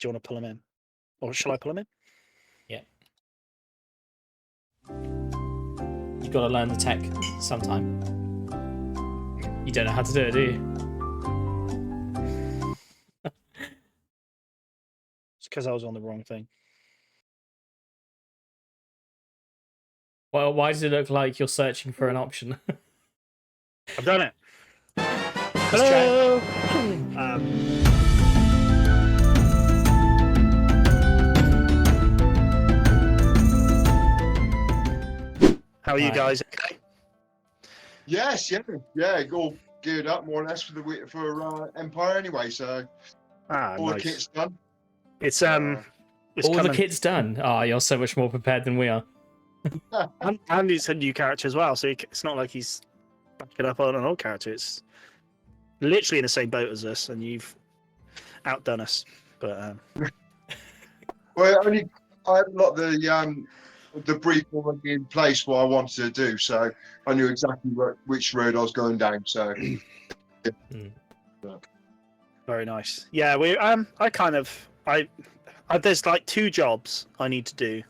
Do you want to pull him in? Or shall I pull him in? Yeah. You've got to learn the tech sometime. You don't know how to do it, do you? It's because I was on the wrong thing. Well, why does it look like you're searching for an option? I've done it. Hello. How are you Right. guys? Okay. Yes, yeah, all geared up more or less for Empire anyway. So all the Nice. kit's done. It's All coming. the kit's done. Oh, you're so much more prepared than we are. And he's a new character as well, so it's not like he's backing up on an old character. It's literally in the same boat as us, and you've outdone us. But Well, I had a lot of the brief already in place what I wanted to do, so I knew exactly which road I was going down. So very nice. Yeah, we there's like 2 jobs I need to do.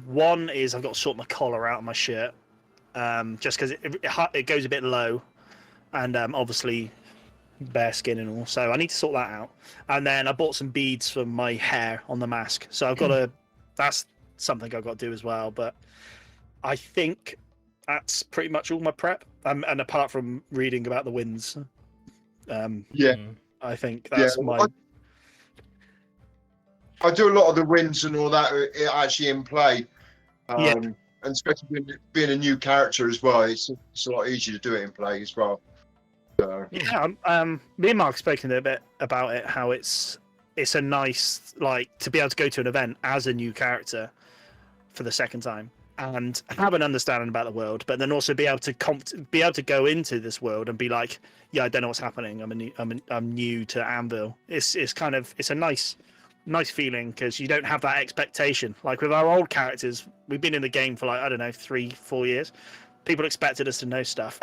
One is I've got to sort my collar out of my shirt, just because it goes a bit low, and obviously bare skin and all. So I need to sort that out. And then I bought some beads for my hair on the mask. So I've got to. That's something I've got to do as well. But I think that's pretty much all my prep. And apart from reading about the winds, yeah, I think that's my. I do a lot of the wins and all that actually in play. And especially being a new character as well, it's a lot easier to do it in play as well. So. Yeah, me and Mark spoken a bit about it. How it's a nice to be able to go to an event as a new character for the second time and have an understanding about the world, but then also be able to go into this world and be like, yeah, I don't know what's happening. I'm new to Anvil. It's a nice feeling because you don't have that expectation. Like with our old characters, we've been in the game for 3-4 years. People expected us to know stuff.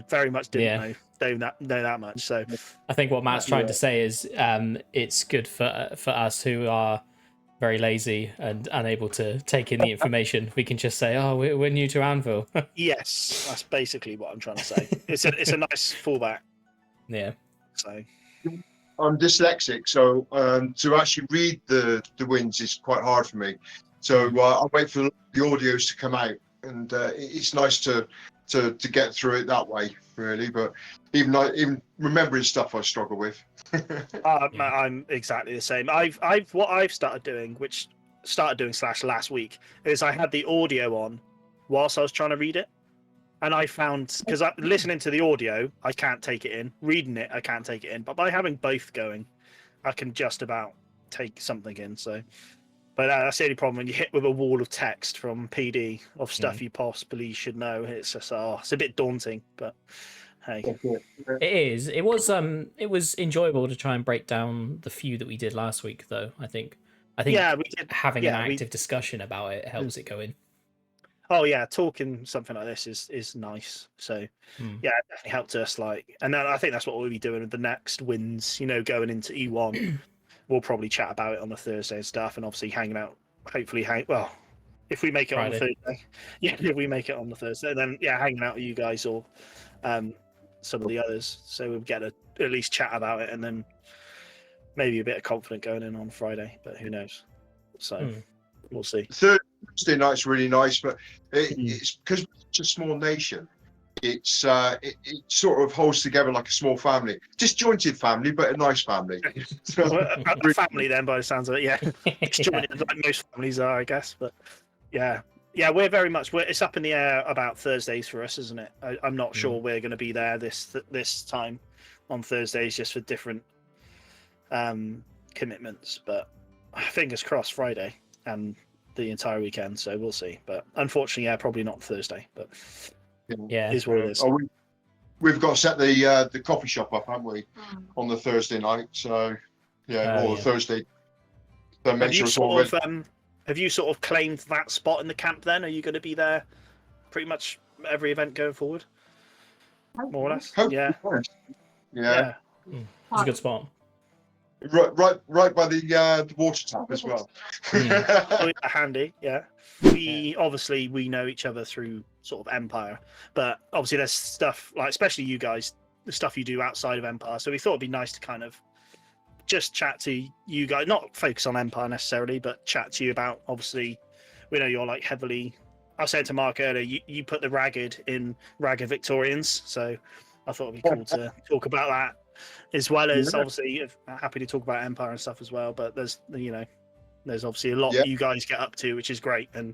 Very much didn't know that much. So I think what Matt's trying to say is it's good for us who are very lazy and unable to take in the information. We can just say, oh, we're new to Anvil. Yes, that's basically what I'm trying to say. It's a nice fallback. Yeah. So I'm dyslexic, so to actually read the wins is quite hard for me. So I wait for the audios to come out, and it's nice to get through it that way, really. But even remembering stuff, I struggle with. I'm exactly the same. What I've started doing last week is I had the audio on whilst I was trying to read it, and I found because listening to the audio I can't take it in, reading it I can't take it in, but by having both going, I can just about take something in. So, but that's the only problem when you hit with a wall of text from PD of stuff you possibly should know. It's just it's a bit daunting, but hey, it is. It was enjoyable to try and break down the few that we did last week, though. I think yeah, we did. Having an active discussion about it helps it go in. Oh yeah, talking something like this is nice. So yeah, it definitely helped us. And then I think that's what we'll be doing with the next wins. Going into E1, we'll probably chat about it on the Thursday and stuff, and obviously hanging out. Hopefully, if we make it Friday. on the Thursday, if we make it on the Thursday, then hanging out with you guys or some of the others, so we'll get at least chat about it, and then maybe a bit of confidence going in on Friday. But who knows? So we'll see. Thursday night's really nice, but it's because we're such a small nation. It sort of holds together like a small family, disjointed family, but a nice family. A family then, by the sounds of it, yeah. Disjointed like most families are, I guess. But yeah, we're very much. It's up in the air about Thursdays for us, isn't it? I'm not sure we're going to be there this time on Thursdays, just for different commitments. But fingers crossed, Friday and the entire weekend. So we'll see. But unfortunately, probably not Thursday. But is what it is. We've got to set the coffee shop up, haven't we, on the Thursday night? So the Thursday. So make sure it's all ready. Have you sort of claimed that spot in the camp then? Are you going to be there pretty much every event going forward? More or less? Yeah. Yeah. It's a good spot. right by the water tap as well. Oh, yeah, handy, yeah. We obviously we know each other through sort of Empire, but obviously there's stuff like, especially you guys, the stuff you do outside of Empire. So we thought it'd be nice to kind of just chat to you guys, not focus on Empire necessarily, but chat to you about, obviously, we know you're like heavily. I was saying to Mark earlier, you put the Ragged in Ragged Victorians, so I thought it'd be cool to talk about that, as well as obviously happy to talk about Empire and stuff as well. But there's there's obviously a lot you guys get up to, which is great, and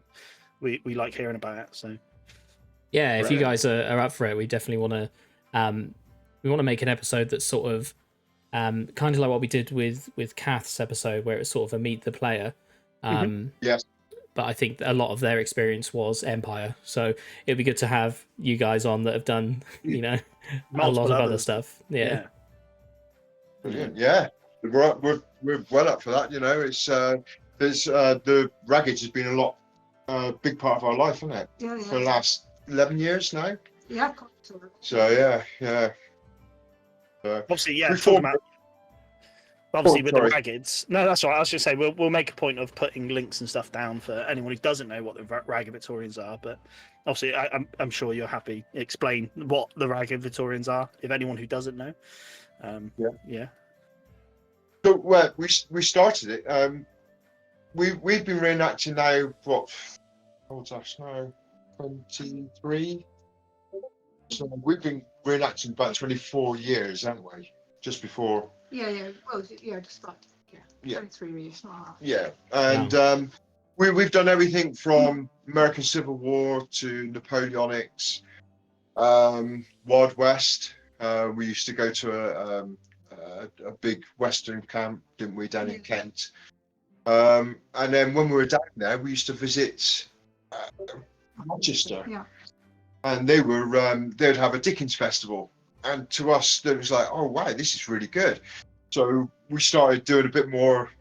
we like hearing about it. So yeah, if you guys are up for it, we definitely want to make an episode that's sort of kind of like what we did with Kath's episode, where it's sort of a meet the player. Yes. But I think a lot of their experience was Empire, so it'd be good to have you guys on that have done, a lot of other stuff. Yeah. Brilliant. Yeah, we're well up for that. It's there's the Ragged has been a big part of our life, hasn't it? Yeah. For the last 11 years now. Yeah. So yeah. obviously, yeah. Before- Talking about, obviously, with sorry. the Raggeds. No, that's all right. I was just saying we'll make a point of putting links and stuff down for anyone who doesn't know what the Ragged Victorians are. But obviously, I'm sure you're happy to explain what the Ragged Victorians are, if anyone who doesn't know. Yeah. So we started it. We've been reenacting now. What? Oh gosh, now 23. So we've been reenacting about 24 years, haven't we? Just before. Yeah. Well, just like 23 years. Yeah, and we've done everything from American Civil War to Napoleonics, Wild West. We used to go to a big Western camp, didn't we, down in Kent? And then when we were down there, we used to visit Manchester. Yeah. And they'd have a Dickens festival, and to us, it was like, oh wow, this is really good. So we started doing a bit more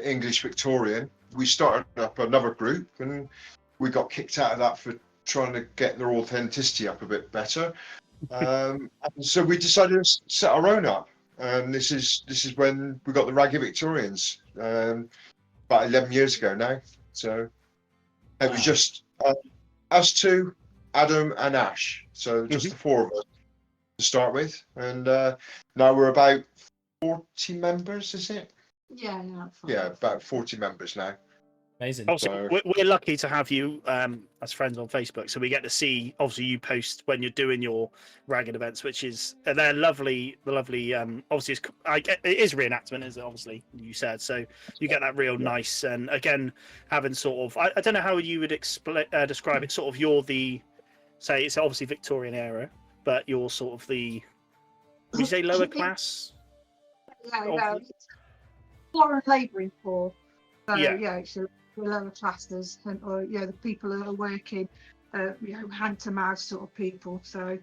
English Victorian. We started up another group, and we got kicked out of that for trying to get their authenticity up a bit better. And so we decided to set our own up, and this is when we got the Ragged Victorians about 11 years ago now. So it was just us two, Adam and Ash, so just the four of us to start with, and now we're about 40 members, is it? Yeah. Yeah, about 40 members now. Amazing. Also, we're lucky to have you as friends on Facebook, so we get to see. Obviously, you post when you're doing your Ragged events, which is they're lovely. The lovely. Obviously, it is reenactment, is it? Obviously, you said so. You get that real nice, and again, having sort of. I don't know how you would describe it. Sort of, you're the. Say it's obviously Victorian era, but you're sort of the. Would you say lower class? Yeah. Foreign labouring poor. So, Yeah. It's the lower classes, and or the people that are working, hand to mouth sort of people. So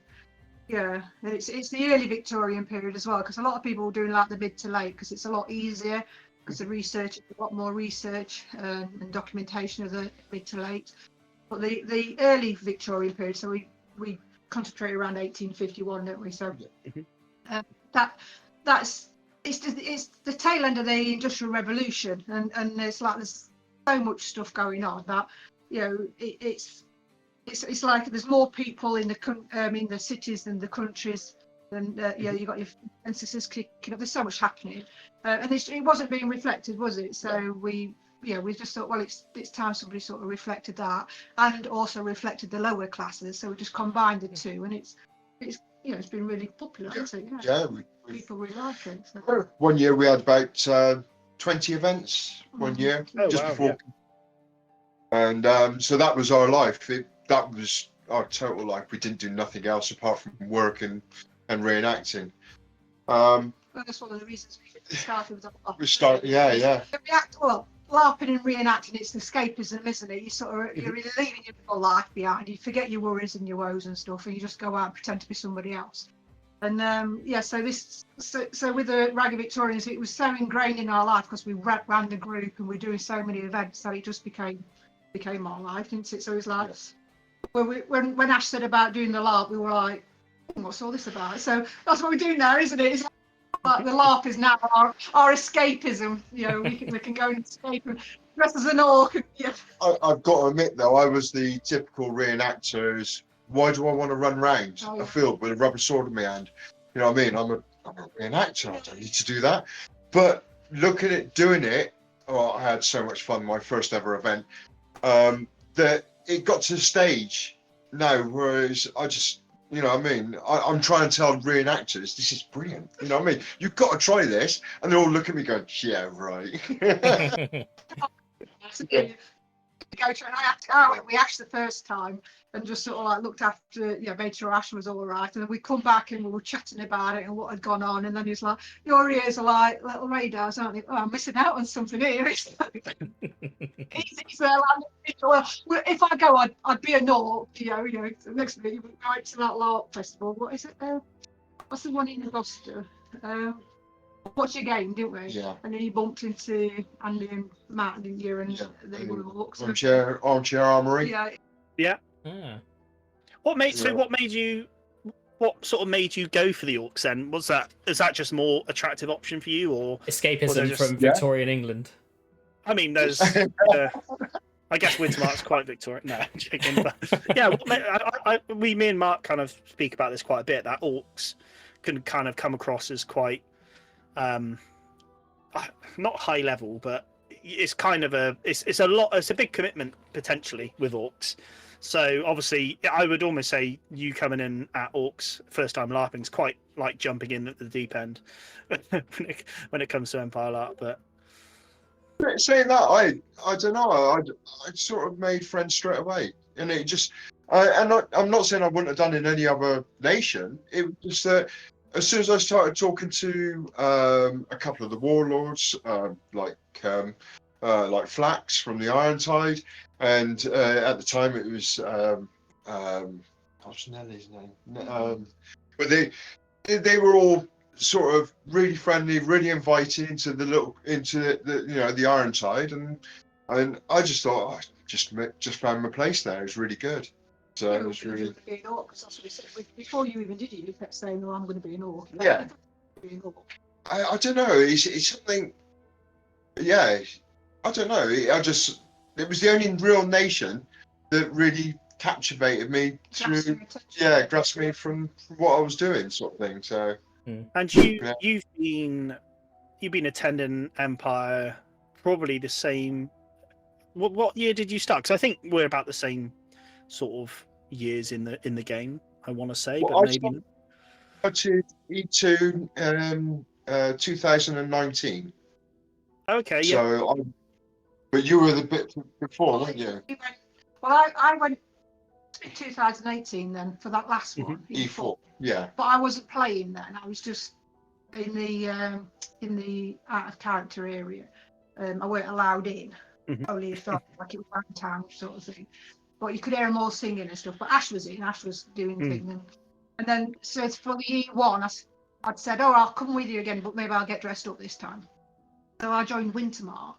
it's the early Victorian period as well, because a lot of people are doing like the mid to late, because it's a lot easier, because the research, a lot more research and documentation of the mid to late. But the early Victorian period, so we concentrate around 1851, don't we? So it's the tail end of the Industrial Revolution, and there's so much stuff going on that it's like there's more people in the cities than the countries, and you got your censuses kicking up. There's so much happening, and it wasn't being reflected, was it? So we just thought, well, it's time somebody sort of reflected that, and also reflected the lower classes. So we just combined the two, and it's been really popular, hasn't it? Yeah, people really like it. So. One year we had about 20 events. One year, before, and so that was our life. That was our total life. We didn't do nothing else apart from work and reenacting. Well, that's one of the reasons we started with LARP. Well, LARPing and reenacting, it's escapism, isn't it? You're leaving your real life behind. You forget your worries and your woes and stuff, and you just go out and pretend to be somebody else. And so with the Ragged Victorians, it was so ingrained in our life because we ran the group and we're doing so many events, so it just became our life, didn't it? So it was like when Ash said about doing the LARP, we were like, what's all this about? So that's what we do now, isn't it? It's like, Like the LARP is now our escapism. You know, we can go and escape and dress as an orc. And, yeah. I've got to admit though, I was the typical reenactors. Why do I want to run round Oh, yeah. a field with a rubber sword in my hand? You know what I mean? I'm a reenactor. I don't need to do that. But look at it, doing it. Oh, I had so much fun. My first ever event. That it got to the stage now, whereas I just, you know what I mean? I'm trying to tell reenactors, this is brilliant. You know what I mean? You've got to try this. And they all look at me going, yeah, right. Go to, and I went with Ash the first time and just sort of like looked after, made sure Ash was all right. And then we come back and we were chatting about it and what had gone on. And then he's like, your ears are like little radars, aren't they? Oh, I'm missing out on something here. It's like, he's there like, well, if I go, I'd be a Nork, you know, next to me, we go to that LARP festival. What is it? What's the one in Gloucester? Watch your game, didn't we? Yeah. And then you bumped into Andy and Matt, didn't you? And Yeah. they were Orcs. Armchair armory. Yeah. Ah. What sort of made you go for the Orcs then? Is that just more attractive option for you, or Escapism just- from Victorian England. I mean, there's I guess Wintermark's quite Victorian. No, I'm joking. But yeah, me and Mark kind of speak about this quite a bit. That Orcs can kind of come across as quite not high level, but it's kind of it's a big commitment potentially with Orcs. So obviously, I would almost say you coming in at Orcs first time LARPing is quite like jumping in at the deep end when it comes to Empire LARP. But saying that, I don't know. I sort of made friends straight away, and it just. I'm not saying I wouldn't have done in any other nation. It was just that as soon as I started talking to a couple of the warlords, like Flax from the Ironside, and at the time it was what's Nelly's name? But they were all sort of really friendly, really inviting into the Ironside, and I just thought just found my place there. It was really good. So it was really. Be an orc, that's what we said. Before you even did it, you kept saying, "Oh, I'm going to be an orc." Yeah. Be an orc. I don't know. It's something. Yeah, I don't know. It was the only real nation that really captivated me through. Yeah, grasped me from what I was doing, sort of thing. So. And you've been attending Empire probably the same. What year did you start? Because I think we're about the same sort of years in the game. I want to say, Well, but maybe. I started E2 2019. Okay, yeah. So, but you were the bit before, weren't you? Well, I went in 2018 then for that last one. E4. Yeah. But I wasn't playing then. I was just in the out of character area. I weren't allowed in. Only if like it was around town sort of thing. But you could hear them all singing and stuff. But Ash was in. Ash was doing the thing. And then so it's for the E1. I'd said, "Oh, I'll come with you again, but maybe I'll get dressed up this time." So I joined Wintermark,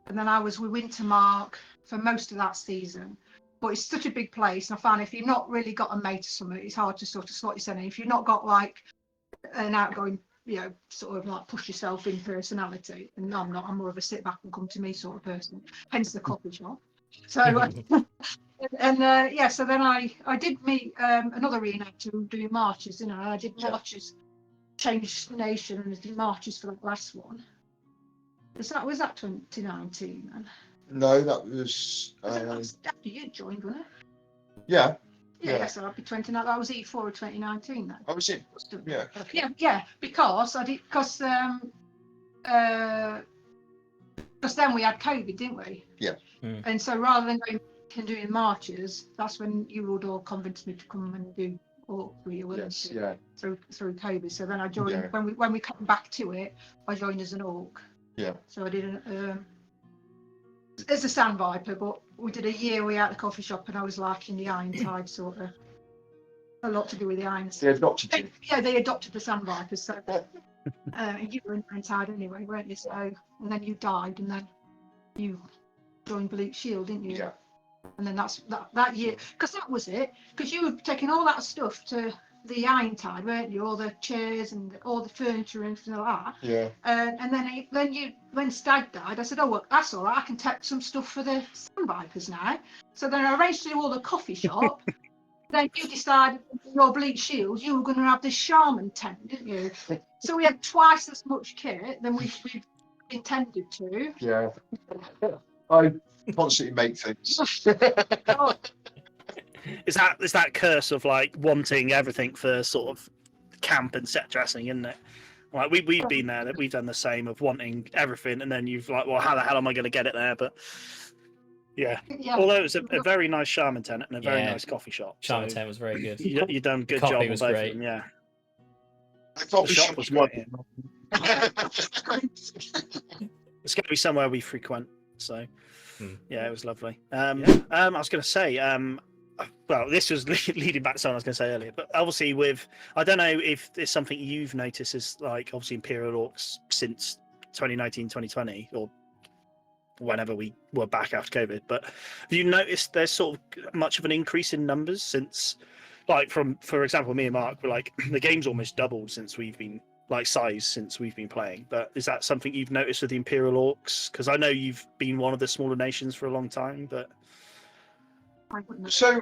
and then I was with Wintermark for most of that season. But it's such a big place, and I found if you've not really got a mate or something, it's hard to sort of slot yourself in. If you've not got like an outgoing, sort of like push yourself in personality, and I'm not. I'm more of a sit back and come to me sort of person. Hence the coffee shop. So so then I did meet another reenactor doing marches. I did marches, changed nation, and did marches for that last one. Was that 2019 then? No, that was. After you joined, wasn't it? Yeah. Yeah, so I'd be 29. That was E4 of 2019 then. I was in. Yeah. Yeah, because then we had COVID, didn't we? Yeah. And so rather than going and doing marches, that's when you would all convinced me to come and do Orc for you, Yes. Yeah. through COVID. So then I joined. Yeah. When we come back to it, I joined as an Orc. Yeah. So I did as a Sand Viper, but we did a year we at the coffee shop, and I was like in the Ironside sort of. A lot to do with the Ironside. They adopted you. Yeah, they adopted the Sand Vipers. So you were in Ironside anyway, weren't you? So and then you died, and then you joined Bleak Shield, didn't you? Yeah. And then that year, because that was it. Because you were taking all that stuff to the iron tide, weren't you? All the chairs and all the furniture and everything like that. Yeah. And then when Stag died, I said, oh well, that's all right. I can take some stuff for the Sandvipers now. So then I arranged to do all the coffee shop. Then you decided your bleach shields, you were going to have this shaman tent, didn't you? So we had twice as much kit than we intended to. Yeah. I constantly make things. Oh, Is that curse of like wanting everything for sort of camp and set dressing, isn't it? Like we've been there, that we've done the same of wanting everything, and then you've like, well, how the hell am I going to get it there? But yeah. Although it was a very nice shaman tent and a very nice coffee shop. Shaman tent was very good. You done a good Coffee job on was both great. of them, yeah. The shop was great. It's going to be somewhere we frequent, so yeah, it was lovely. I was going to say, well, this was leading back to something I was going to say earlier, but obviously I don't know if it's something you've noticed is like obviously Imperial Orcs since 2019, 2020, or whenever we were back after COVID, but have you noticed there's sort of much of an increase in numbers since, like, for example, me and Mark were like, the game's almost doubled since we've been since we've been playing, but is that something you've noticed with the Imperial Orcs? Because I know you've been one of the smaller nations for a long time, but so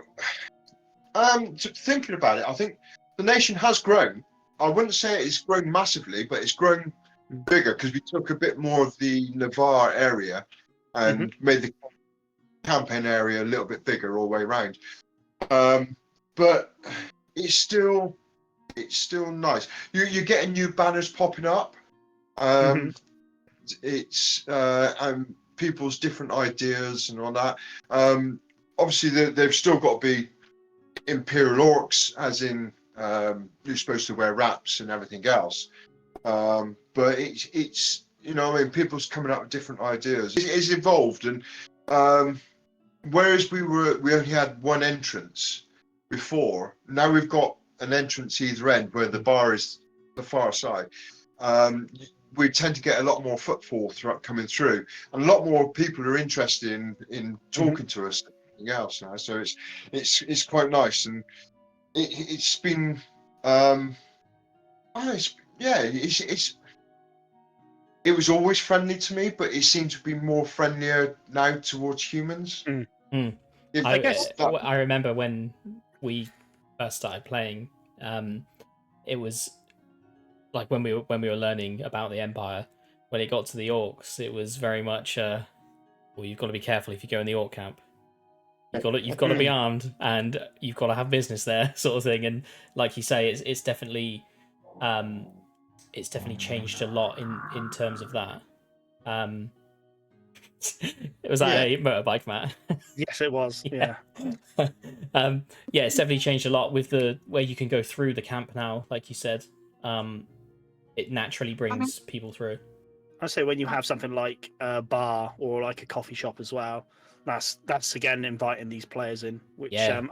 thinking about it, I think the nation has grown. I wouldn't say it's grown massively, but it's grown bigger because we took a bit more of the Navarre area and made the campaign area a little bit bigger all the way around. But it's still nice. You're getting new banners popping up. It's people's different ideas and all that. Obviously, they've still got to be Imperial Orcs, as in you're supposed to wear wraps and everything else. But it's you know, I mean, people's coming up with different ideas. It's evolved, and whereas we only had one entrance before, now we've got an entrance either end where the bar is the far side. We tend to get a lot more footfall coming through, and a lot more people are interested in talking to us and everything else now. So it's quite nice, and it's been it was always friendly to me, but it seems to be more friendlier now towards humans. I guess I remember when we first started playing, it was like when we were learning about the Empire. When it got to the Orcs, it was very much well, you've got to be careful if you go in the Orc camp. You've got to be armed, and you've got to have business there, sort of thing. And like you say, it's definitely changed a lot in terms of that. Was that a motorbike, Matt? yes, it was. Yeah. It's definitely changed a lot with the way you can go through the camp now. Like you said, it naturally brings people through. I say when you have something like a bar or like a coffee shop as well, that's again inviting these players in. Which again,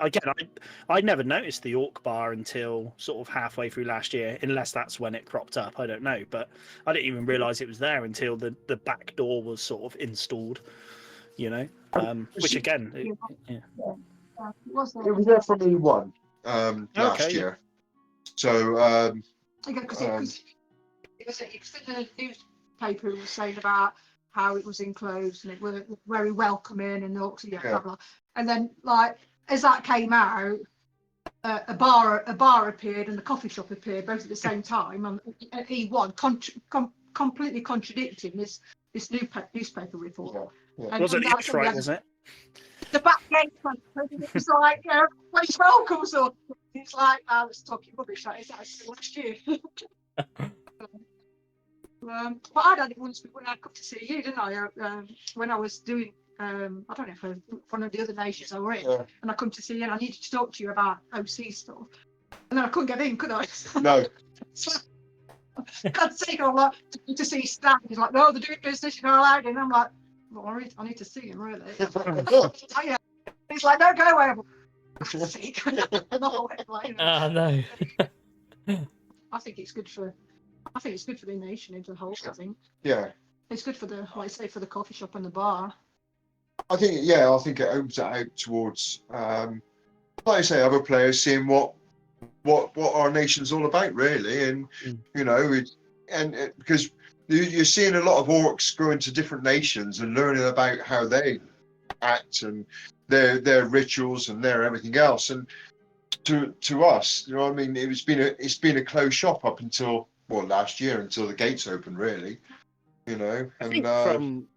I never noticed the Orc bar until sort of halfway through last year, unless that's when it cropped up. I don't know, but I didn't even realise it was there until the back door was sort of installed. You know, which again, it was there from E1 last year. So because it was in the newspaper was saying about how it was enclosed and it was very welcoming and blah blah. And then, like, as that came out, a bar appeared and the coffee shop appeared both at the same time at E1, completely contradicting this newspaper report. And was it the X-Right, was it? The back gate, it was like, place welcome, so it's like, I was talking rubbish. That is actually last year. But I had it once when I come to see you, didn't I? When I was doing, I don't know if one of the other nations I were in, and I come to see you and I needed to talk to you about OC stuff. And then I couldn't get in, could I? No. I'd say, like, to see Stan. He's like, no, they're doing business, you're not allowed in. And I'm like, well, I need to see him, really. He's like, no, go away. No. I think it's good for the nation as a whole. I think. Yeah. It's good for the, like I say, for the coffee shop and the bar. I think it opens it out towards, like I say, other players seeing what what our nation's all about, really. And you know, because you're seeing a lot of orcs go into different nations and learning about how they act and their rituals and their everything else. And to us, you know what I mean, it's been a closed shop up until last year, until the gates opened, really. You know, I and think from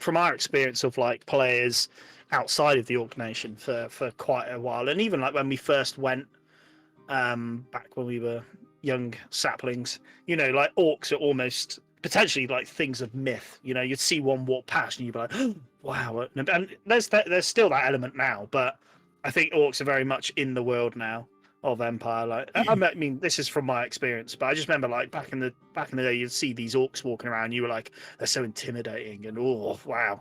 from our experience of like players outside of the Orc Nation for quite a while, and even like when we first went back when we were young saplings, you know, like orcs are almost potentially like things of myth. You know, you'd see one walk past and you'd be like, oh, wow. And there's still that element now, but I think orcs are very much in the world now of Empire. Like, I mean, this is from my experience, but I just remember like back in the day, you'd see these orcs walking around. You were like, they're so intimidating, and oh wow,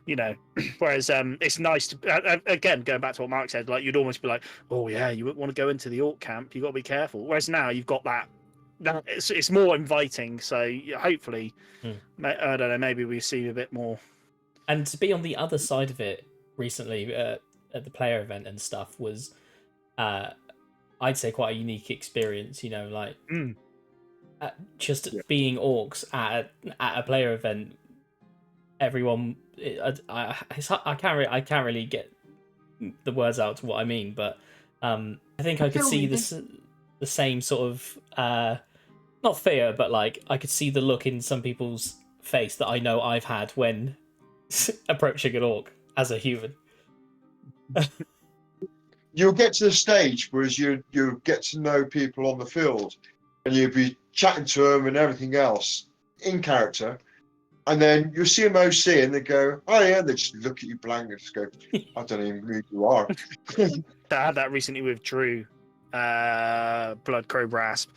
you know. Whereas it's nice to again going back to what Mark said, like you'd almost be like, oh yeah, you wouldn't want to go into the orc camp. You got to be careful. Whereas now you've got that. It's more inviting. So hopefully, I don't know, maybe we see a bit more. And to be on the other side of it recently at the player event and stuff was, I'd say, quite a unique experience. You know, like just being orcs at a player event. Everyone, I can't really get the words out to what I mean, but I think I could see the same sort of not fear, but like I could see the look in some people's face that I know I've had when approaching an orc as a human. You'll get to the stage whereas you get to know people on the field, and you'll be chatting to them and everything else in character, and then you'll see them OC and they go, oh yeah, they just look at you blank and just go, I don't even know who you are. I had that recently with Drew, Blood Crow Brasp.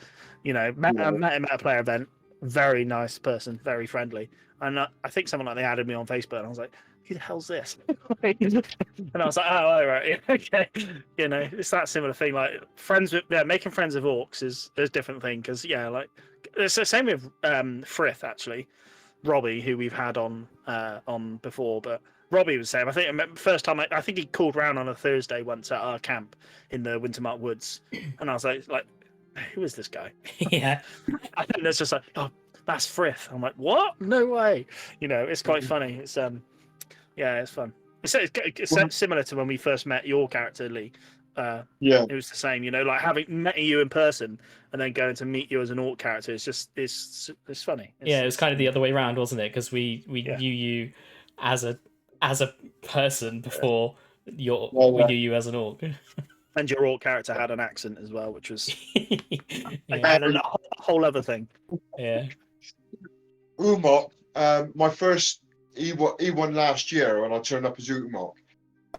You know, met him at a player event. Very nice person, very friendly. And I think someone like they added me on Facebook, and I was like, "Who the hell's this?" And I was like, "Oh, all right, yeah, okay." You know, it's that similar thing. Like making friends with orcs is a different thing because like it's the same with Frith actually, Robbie, who we've had on before, but. Robbie was saying, I think first time I think he called round on a Thursday once at our camp in the Wintermark Woods, and I was like, who is this guy? Yeah, I think there's just like, oh, that's Frith. I'm like, what? No way. You know, it's quite funny. It's yeah, it's fun. It's similar to when we first met your character, Lee. It was the same. You know, like having met you in person and then going to meet you as an orc character. It's just it's funny. It was kind of the other way around, wasn't it? Because we knew you as a person before we knew you as an orc. And your orc character had an accent as well, which was a whole other thing. Yeah. Umok, my first E1 last year when I turned up as Umok,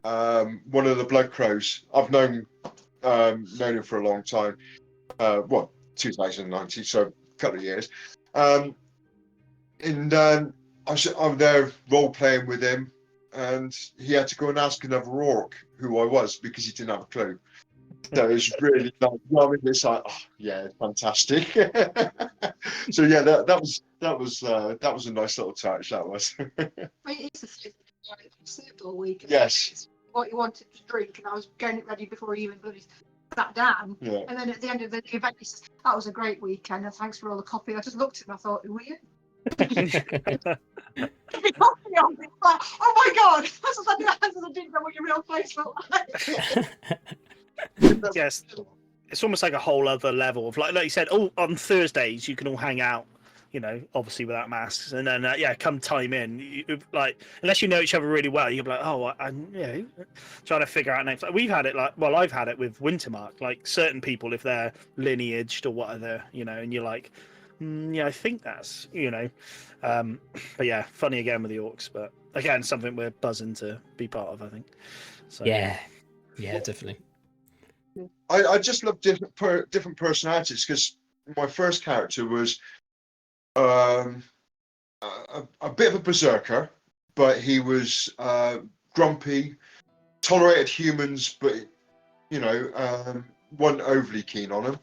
one of the Blood Crows. I've known him for a long time. 2019, so a couple of years. I'm there role playing with him, and he had to go and ask another orc who I was because he didn't have a clue. So it was really nice. I mean, it's like, oh, yeah, fantastic. So yeah, that was a nice little touch. That was. It's a circle week. Yes. What you wanted to drink, and I was getting it ready before he even bloody sat down. Yeah. And then at the end of the event, he says, "That was a great weekend, and thanks for all the coffee." I just looked at him, I thought, "Who are you?" Like, oh my god! I didn't know what your real face looked like. Yes, it's almost like a whole other level of like you said. Oh, on Thursdays you can all hang out, you know, obviously without masks, and then come time in, like unless you know each other really well, you'll be like, oh, I'm trying to figure out names. Like, we've had it I've had it with Wintermark, like certain people if they're lineaged or whatever, you know, and you're like, I think that's, you know, but yeah, funny again with the orcs, but again something we're buzzing to be part of, I think. So yeah, definitely. I just love different personalities because my first character was a bit of a berserker, but he was grumpy, tolerated humans, but you know, wasn't overly keen on them.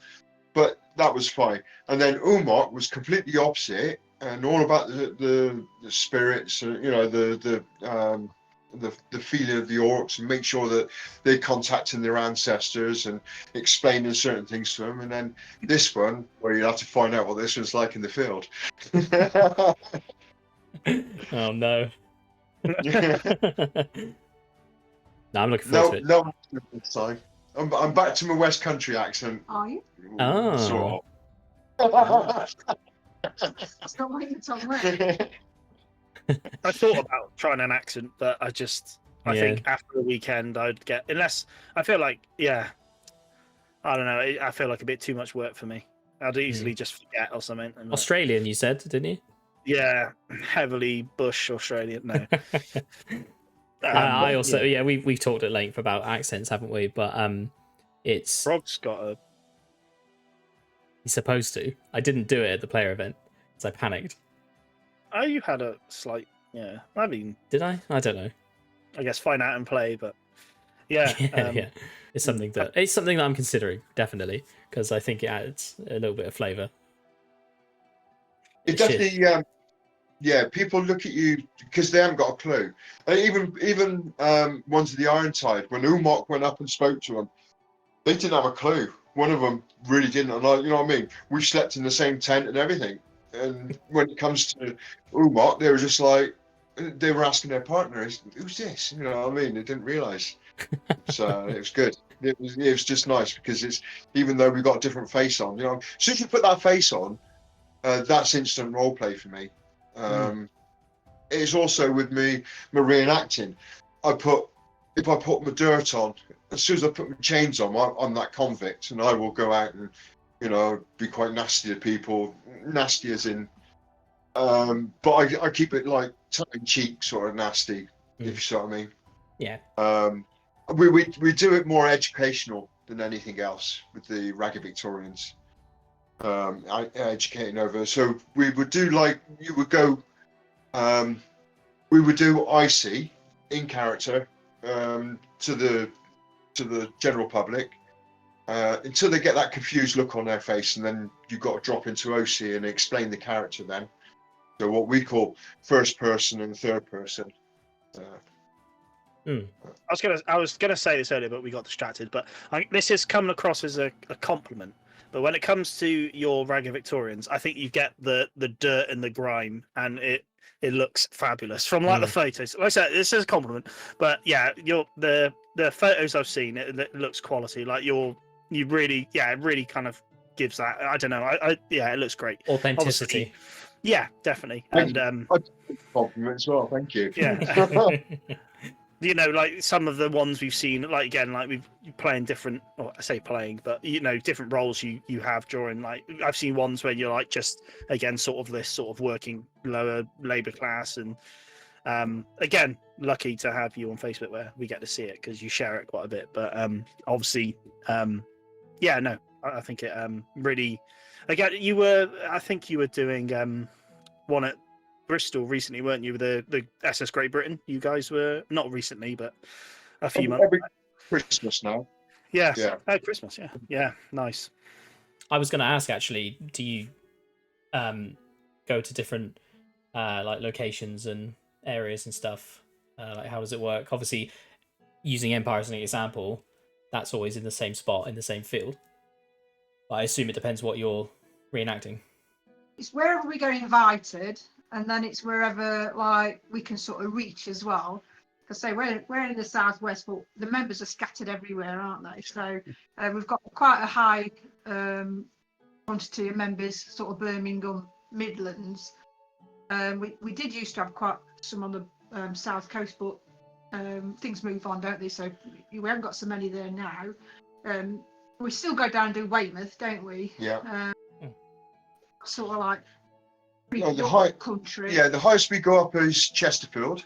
But that was fine. And then Umok was completely opposite, and all about the spirits, you know, the the feeling of the orcs and make sure that they're contacting their ancestors and explaining certain things to them. And then this one, where you have to find out what this one's like in the field. Oh no. No, I'm looking forward to it. No, this time. I'm back to my West Country accent. Are you? Oh. Sort That's not what you're talking about. I thought about trying an accent, but I think after the weekend I'd get, unless I feel like, I don't know, I feel like a bit too much work for me. I'd easily just forget or something. And Australian, you said, didn't you? Yeah, heavily bush Australian. No. I also, we've talked at length about accents, haven't we? But it's Frog's got a. He's supposed to. I didn't do it at the player event, so I panicked. Oh, you had a slight, I mean, did I? I don't know. I guess find out and play, but yeah, yeah. It's something that I'm considering, definitely, because I think it adds a little bit of flavour. It definitely, people look at you because they haven't got a clue. And even ones of the Ironside, when Umok went up and spoke to them, they didn't have a clue. One of them really didn't. And you know what I mean? We slept in the same tent and everything. And when it comes to Umok, they were just like, they were asking their partner, "Who's this?" You know what I mean? They didn't realise. So it was good. It was just nice because it's, even though we got a different face on, as soon as you put that face on, that's instant role play for me. It's also with me, my reenacting. If I put my dirt on, as soon as I put my chains on, I'm that convict, and I will go out and, be quite nasty to people. Nasty as in, but I keep it like tongue in cheek, sort of nasty, if you see what I mean. Yeah. We do it more educational than anything else with the Ragged Victorians. Educating over. So we would do we would do icy in character to the general public until they get that confused look on their face, and then you've got to drop into OC and explain the character then. So what we call first person and third person. I was gonna say this earlier, but we got distracted. But this is coming across as a compliment. But when it comes to your Ragged Victorians, I think you get the dirt and the grime, and it looks fabulous from the photos. Like I said, this is a compliment. But yeah, the photos I've seen, it looks quality. Like it really kind of gives that. I don't know. It looks great. Authenticity. Obviously, yeah, definitely. And compliment as well. Thank you. Yeah. Like some of the ones we've seen, like again, like we've playing different, or I say playing, but different roles you have during, like I've seen ones where you're like just again sort of this sort of working lower labor class, and again lucky to have you on Facebook where we get to see it because you share it quite a bit. But obviously, I think it really, again I think you were doing one at Bristol recently, weren't you? With the SS Great Britain. You guys were not recently, but a few months. Every Christmas now. Yeah. Oh, Christmas. Yeah. Yeah. Nice. I was going to ask actually, do you go to different like locations and areas and stuff? Like how does it work? Obviously, using Empire as an example, that's always in the same spot in the same field. But I assume it depends what you're reenacting. It's wherever we get invited. And then it's wherever like we can sort of reach as well. Because say we're in the southwest, but the members are scattered everywhere, aren't they? So we've got quite a high quantity of members, sort of Birmingham, Midlands. We did used to have quite some on the south coast, but things move on, don't they? So we haven't got so many there now. We still go down to Weymouth, don't we? Yeah. Sort of like. The highest we go up is Chesterfield,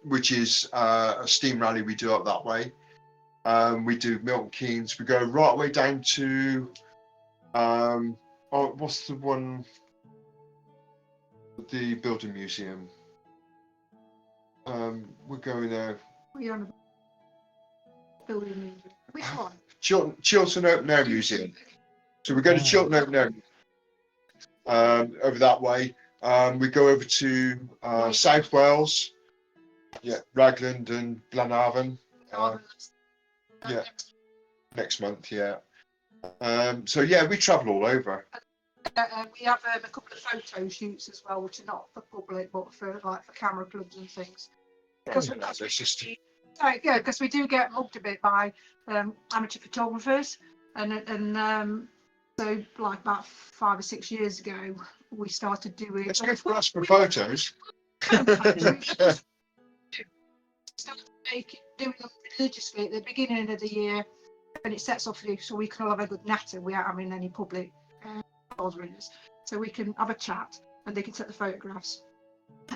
which is a steam rally we do up that way. We do Milton Keynes. We go right away down to what's the one? The Building Museum. We're going there. What are you on about? Building Museum. Which one? Chiltern Open Air Museum. So we go to Chiltern Open Air. Over that way, we go over to South Wales, Yeah, Ragland and Glenavon. Yeah, next month. Yeah. So yeah, we travel all over. We have a couple of photo shoots as well, which are not for public, but for camera clubs and things. Because we do get mugged a bit by amateur photographers, and so like about 5 or 6 years ago, we started doing. It's good for us for photos. Started doing them religiously at the beginning of the year, and it sets off so we can all have a good natter without having any public bothering us. So we can have a chat, and they can take the photographs,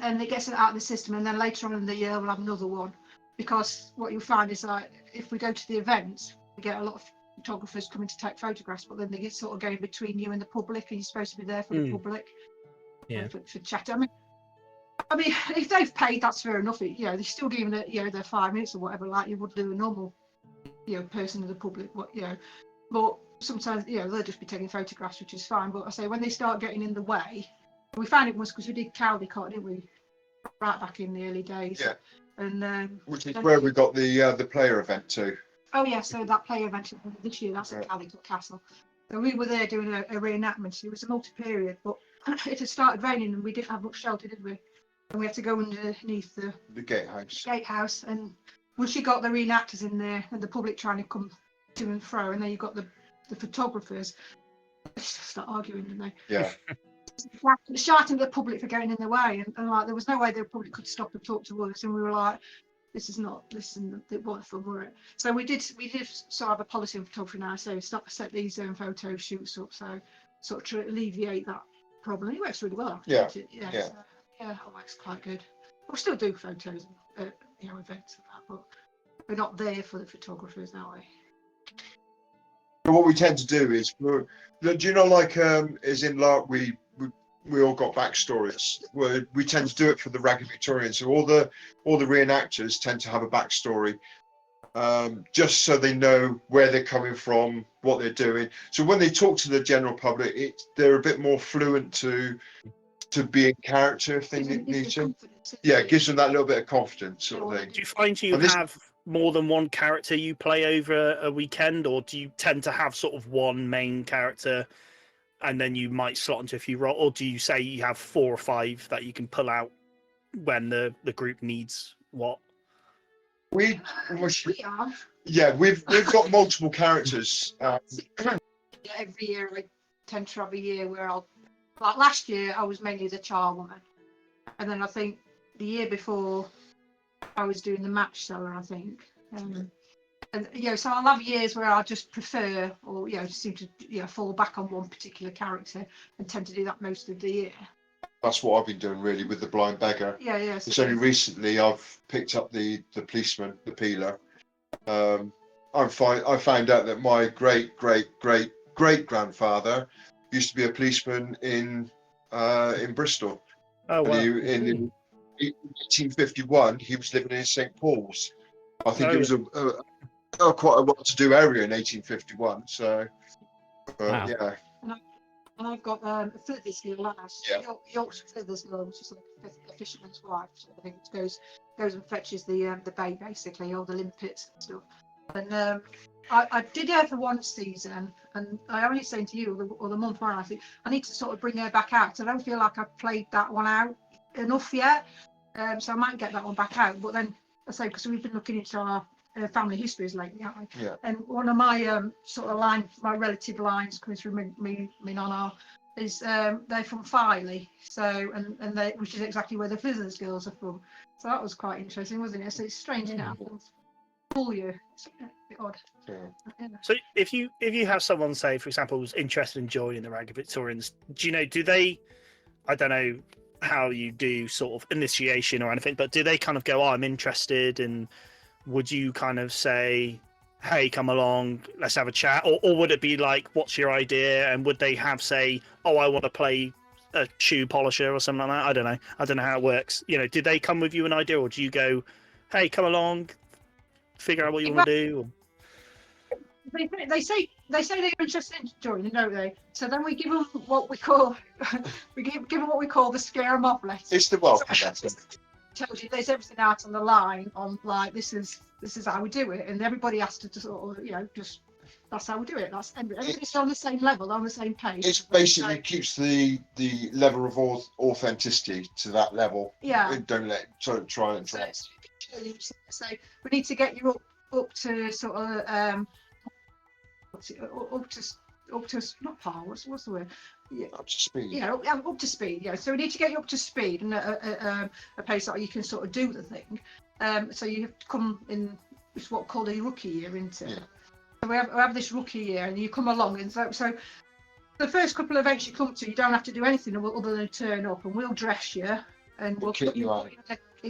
and it gets it out of the system. And then later on in the year, we'll have another one, because what you'll find is that if we go to the events, we get a lot of photographers coming to take photographs, but then they get sort of going between you and the public, and you're supposed to be there for the public. Yeah. For chat. I mean, if they've paid, that's fair enough. They're still giving it, their 5 minutes or whatever, like you would do a normal, person of the public. But sometimes, they'll just be taking photographs, which is fine. But I say when they start getting in the way, we found it was because we did Caldecott, didn't we? Right back in the early days. Yeah. And which is where we got the player event too. Oh yeah, so that player event this year, that's at Caldecott Castle. So we were there doing a reenactment. It was a multi-period, but it had started raining and we didn't have much shelter, did we? And we had to go underneath the gatehouse. And once you got the reenactors in there and the public trying to come to and fro, and then you got the photographers, they just start arguing, didn't they? Yeah. Shouting at the public for getting in the way, and like there was no way the public could stop and talk to us, and we were like, this isn't what fun, were it? So we did sort of have a policy of photography now, so set these photo shoots up, so sort of to alleviate that problem. It works really well. Yeah. So, it works quite good. We'll still do photos and events and that, but we're not there for the photographers, are we? What we tend to do is, do you know, like as in LARP, we all got backstories. We tend to do it for the Ragged Victorians. So all the reenactors tend to have a backstory, just so they know where they're coming from, what they're doing. So when they talk to the general public, they're a bit more fluent to be in character if they need to. Yeah, it gives them that little bit of confidence, sort of thing. Do you find you have more than one character you play over a weekend, or do you tend to have sort of one main character and then you might slot into a few roles, or do you say you have 4 or 5 that you can pull out when the group needs what? We are. Yeah, we've got multiple characters. Every year I tend to have a year where like last year I was mainly the charwoman, and then I think the year before I was doing the match seller, I think. And so I'll have years where I just prefer, or just seem to fall back on one particular character, and tend to do that most of the year. That's what I've been doing really with the blind beggar. Yeah. It's only recently I've picked up the policeman, the peeler. I found out that my great grandfather used to be a policeman in Bristol. Oh wow! In 1851, he was living in St Paul's. I think it was quite a well-to-do area in 1851. So, wow. Yeah. And I've got a Flithers girl, Yorkshire Flithers girl, which is like a fisherman's wife. So I think it goes and fetches the bay, basically, all the limpets and stuff. And I did her for one season, and I only saying to you, or the month one, I think I need to sort of bring her back out. So I don't feel like I've played that one out enough yet. So I might get that one back out. But then I say, because we've been looking into our family histories lately, haven't we? Yeah. And one of my sort of my relative lines coming through me nonna is they're from Filey, so and they, which is exactly where the Flithers girls are from. So that was quite interesting, wasn't it? So it's strange it happens. All year, it's a bit odd. Yeah. So if you have someone, say for example, who's interested in joining the Ragged Victorians, do they? I don't know how you do sort of initiation or anything, but do they kind of go, I'm interested, and would you kind of say, hey, come along, let's have a chat, or would it be like, what's your idea, and would they have say, oh, I want to play a shoe polisher or something like that? I don't know how it works. Do they come with you an idea, or do you go, hey, come along, figure out what you want to do? They say they're interested in joining, don't they? So then we give them what we call the scare them off letter. It's the welcome letter. tells you there's everything out on the line on like this is how we do it, and everybody has to sort of just that's how we do it. That's everybody's on the same level, on the same page. It basically keeps the level of authenticity to that level. Yeah. Don't try and drop. So we need to get you up to sort of up to not par. What's the word? Yeah, up to speed. Up to speed. Yeah. So we need to get you up to speed and a pace that you can sort of do the thing. So you have to come in. It's what called a rookie year, isn't it? Yeah. So we have this rookie year, and you come along, and so the first couple of events you come to, you don't have to do anything other than turn up, and we'll dress you, and we'll put you in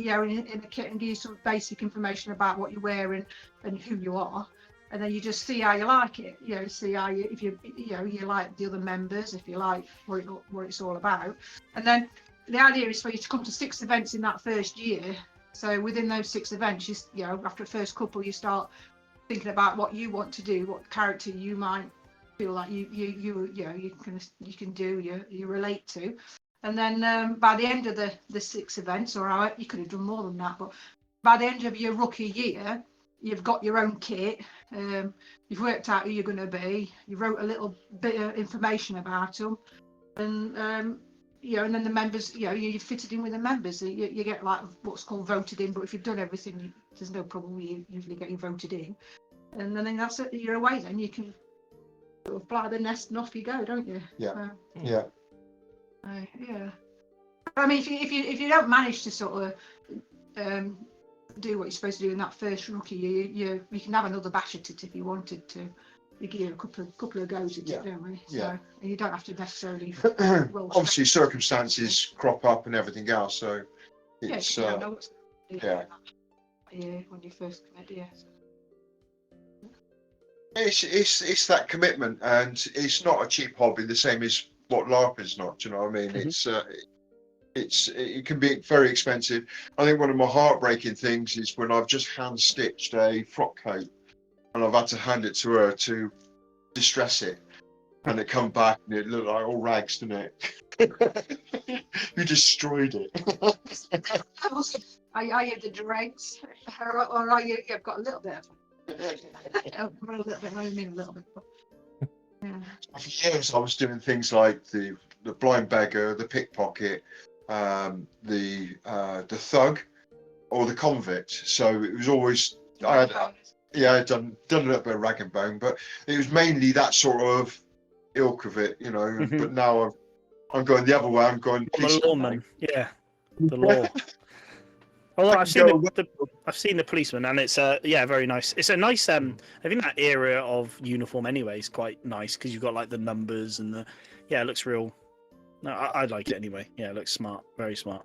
a kit and give you some basic information about what you're wearing and who you are, and then you just see how you like it. See how if you like the other members, if you like what it's all about, and then the idea is for you to come to 6 events in that first year. So within those 6 events, after the first couple, you start thinking about what you want to do, what character you might feel like you can do, you relate to, and then by the end of the 6 events, or you could have done more than that, but by the end of your rookie year, you've got your own kit, you've worked out who you're going to be, you wrote a little bit of information about them, and and then the members, you fitted in with the members. You get like what's called voted in, but if you've done everything, there's no problem. You usually getting voted in, and then that's it. You're away. Then you can sort of fly the nest and off you go, don't you? Yeah. Yeah. I mean, if you don't manage to sort of do what you're supposed to do in that first rookie year, you can have another bash at it if you wanted to. We give you a couple of goes at it, don't we? So, and you don't have to necessarily. Obviously, circumstances crop up and everything else, so it's when you first commit, It's that commitment, and it's not a cheap hobby. The same as what LARP is not. Do you know what I mean? Mm-hmm. It can be very expensive. I think one of my heartbreaking things is when I've just hand stitched a frock coat. And I've had to hand it to her to distress it, and it come back and it looked like all rags, didn't it? You destroyed it. I had the dregs, or I've got a little bit of I mean a little bit. Yeah. For years, I was doing things like the blind beggar, the pickpocket, the thug, or the convict. So it was always I'd done a little bit of rag and bone, but it was mainly that sort of ilk of it, Mm-hmm. But now I'm going the other way. I'm going the lawman, the law. Well, I've seen the policeman, and it's very nice. It's a nice I think that area of uniform anyway is quite nice because you've got like the numbers and it looks real. No, I like it anyway. Yeah, it looks smart, very smart.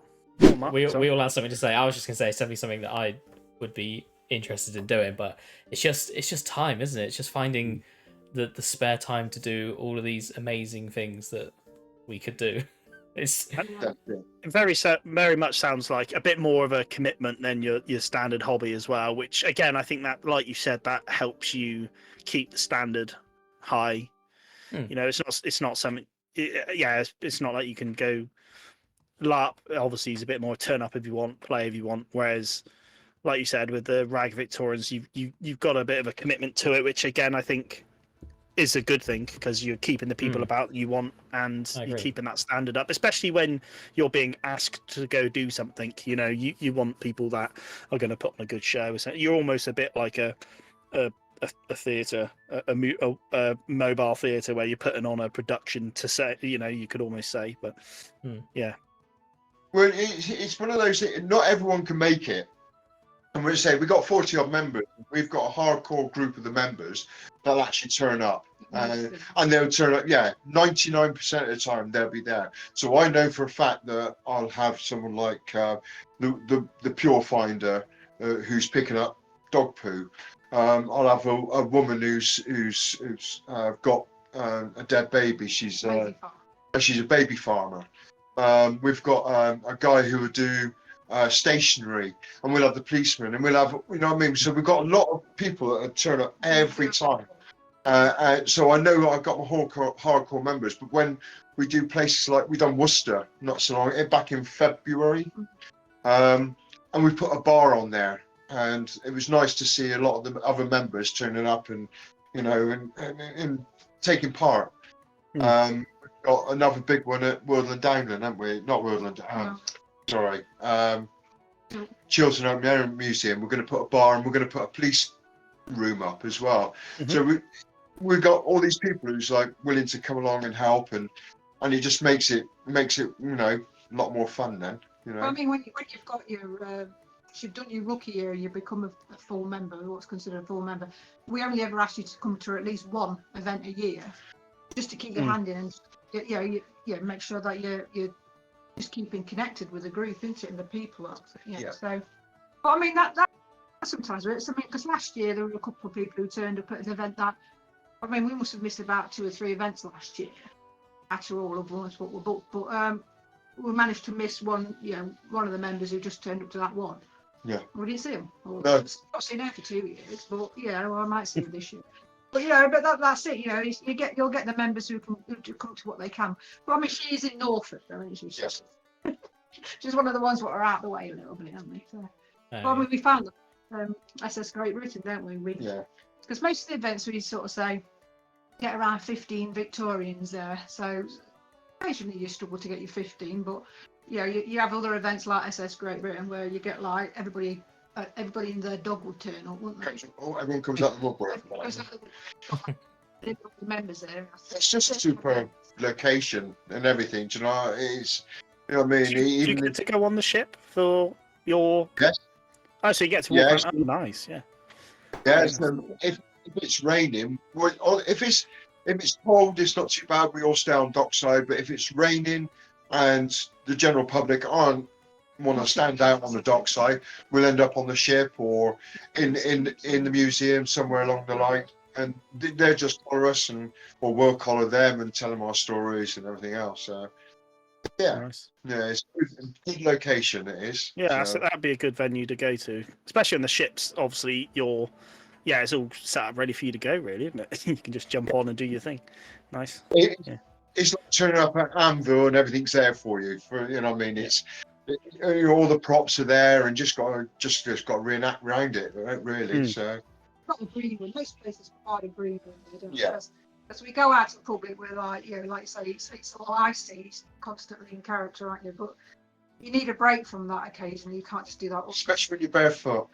We all have something to say. I was just gonna say it's definitely something that I would be interested in doing, but it's just time, isn't it? It's just finding the spare time to do all of these amazing things that we could do. It's very much sounds like a bit more of a commitment than your standard hobby as well, which again I think that, like you said, that helps you keep the standard high. It's not something it's not like you can go LARP obviously is a bit more turn up if you want, play if you want, whereas like you said, with the Ragged Victorians, you've got a bit of a commitment to it, which again I think is a good thing because you're keeping the people about you want, and you're keeping that standard up. Especially when you're being asked to go do something, you want people that are going to put on a good show. So you're almost a bit like a theatre, a mobile theatre where you're putting on a production to say, you could almost say, but yeah. Well, it's one of those things. Not everyone can make it. And we'll say we've got 40 odd members. We've got a hardcore group of the members that'll actually turn up, and they'll turn up. 99% of the time they'll be there. So I know for a fact that I'll have someone like the Pure Finder who's picking up dog poo. I'll have a woman who's got a dead baby. She's a baby farmer. We've got a guy who will do stationery, and we'll have the policeman, and we'll have, so we've got a lot of people that turn up every time, so I know I've got my hardcore members. But when we do places like we've done Worcester not so long back in February, we put a bar on there, and it was nice to see a lot of the other members turning up and, you know, and taking part. We've got another big one at Worldland Downland, haven't we? Not Worldland. Sorry. Chiltern Open Air Museum. We're going to put a bar, and we're going to put a police room up as well. So we've got all these people who's like willing to come along and help, and it just makes it you know, a lot more fun then. You know. Well, I mean, when you've got your you've done your rookie year, you become a full member, what's considered a full member. We only ever ask you to come to at least one event a year, just to keep your hand in, and you know, make sure that you're just keeping connected with the group, isn't it, and the people. So, but I mean that sometimes works. I mean, because last year there were a couple of people who turned up at an event that, I mean, we must have missed about 2 or 3 events last year. After all of ones what were booked, but we managed to miss one. You know, one of the members who just turned up to that one. Yeah. We didn't see him. No. Not seen her for 2 years, but yeah, well, I might see her this year. But you know, that's it. You know, you'll get the members who come to what they can. But I mean, she's in Norfolk, though, isn't she? Yes. She's one of the ones that are out of the way a little bit, aren't we? So, well, I mean, we found SS Great Britain, don't we? Because most of the events we sort of say get around 15 Victorians there. So occasionally you struggle to get your 15, but you know, you have other events like SS Great Britain where you get like everybody in their dog would turn up, wouldn't they? Oh, everyone comes out the woodwork. The members there. It's just a superb location and everything. Do you know, it's, you know what I mean? Do you get to go on the ship for your? Yes. Oh, so you get to walk around. Oh, nice, yeah. Yeah. So if it's raining, if it's cold, it's not too bad. We all stay on dockside. But if it's raining and the general public want to stand out on the dockside, we'll end up on the ship or in the museum somewhere along the line, and they'll just collar us, or we'll collar them and tell them our stories and everything else. So yeah, nice. Yeah, it's a good location. It is. Yeah, so so that'd be a good venue to go to, especially on the ships. Obviously, it's all set up ready for you to go, really, isn't it? You can just jump on and do your thing. Nice. It's like turning up at Anvil and everything's there for you. You know what I mean? All the props are there, and just got to reenact around it, right? Really. So. Not a green room. Most places provide a green room. They don't. Yeah. As we go out to the public, we're like, you know, like you say, it's all icy, it's constantly in character, aren't you? But you need a break from that occasionally. You can't just do that. Especially when you're barefoot.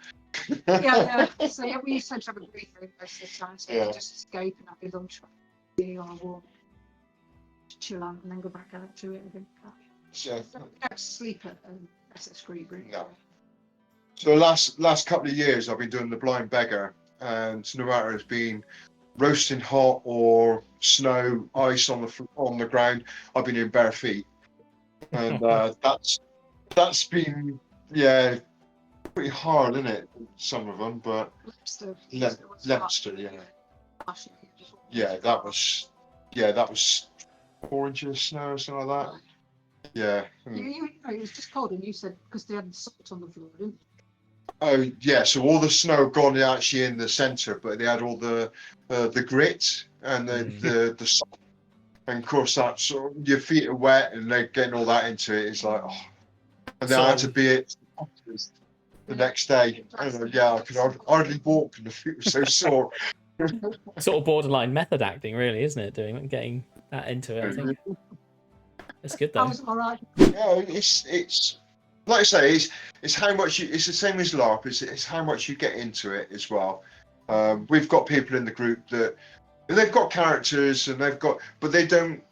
Yeah. So yeah, we used to have a green room most of the time, so you just escape and have your lunch, be on a walk, chill out, and then go back out to it again. So you don't sleep at SS Great Britain. No. So the last couple of years, I've been doing the Blind Beggar, and no matter it's been roasting hot or snow, ice on the ground, I've been in bare feet, and that's been pretty hard, isn't it? Some of them, but Leicester, that was 4 inches of snow or something like that. Yeah. It was just cold, and you said because they had salt on the floor, didn't they? Oh yeah, so all the snow gone actually in the centre, but they had all the grit and the salt. And of course that's your feet are wet and they're getting all that into it. It's like, and then I had to be it the next day. I could hardly walk and the feet were so sore. Sort of borderline method acting, really, isn't it? Getting that into it, I think. It's good though. That was all right. Yeah, it's like I say, it's how much it's the same as LARP. It's how much you get into it as well. We've got people in the group that they've got characters and but they don't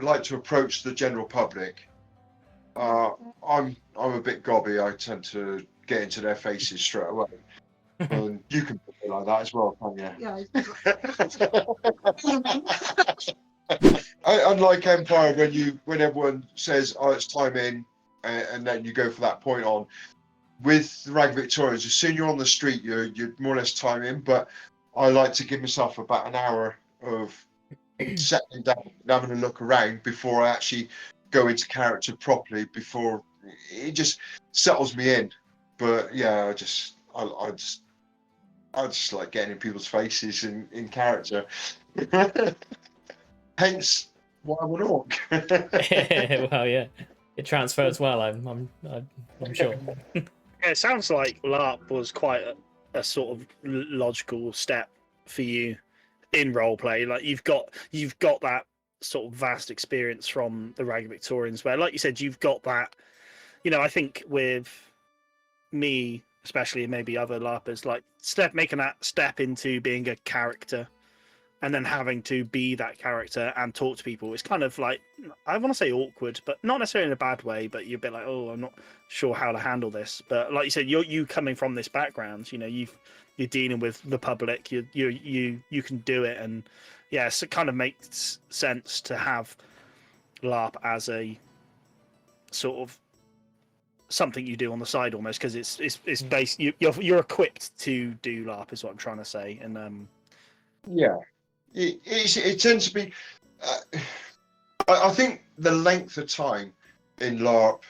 like to approach the general public. I'm a bit gobby. I tend to get into their faces straight away. And you can be like that as well, can't you? Yeah. Unlike Empire, when everyone says, "Oh, it's time in," and then you go for that point on. With the Ragged Victorians, as soon as you're on the street, you're more or less time in. But I like to give myself about an hour of settling down and having a look around before I actually go into character properly. Before it just settles me in. But yeah, I just like getting in people's faces in character. Hence why I'm an orc. Well, yeah, it transfers well. I'm sure. Yeah, it sounds like LARP was quite a sort of logical step for you in roleplay. Like you've got that sort of vast experience from the Ragged Victorians, where, like you said, you've got that. You know, I think with me, especially, and maybe other LARPers, like making that step into being a character, and then having to be that character and talk to people, it's kind of like, I want to say awkward, but not necessarily in a bad way. But you're a bit like, oh, I'm not sure how to handle this. But like you said, you coming from this background, you know, you're dealing with the public, you can do it, and yes, it kind of makes sense to have LARP as a sort of something you do on the side almost, because it's based, you're equipped to do LARP is what I'm trying to say. And yeah, it tends to be. I think the length of time in LARP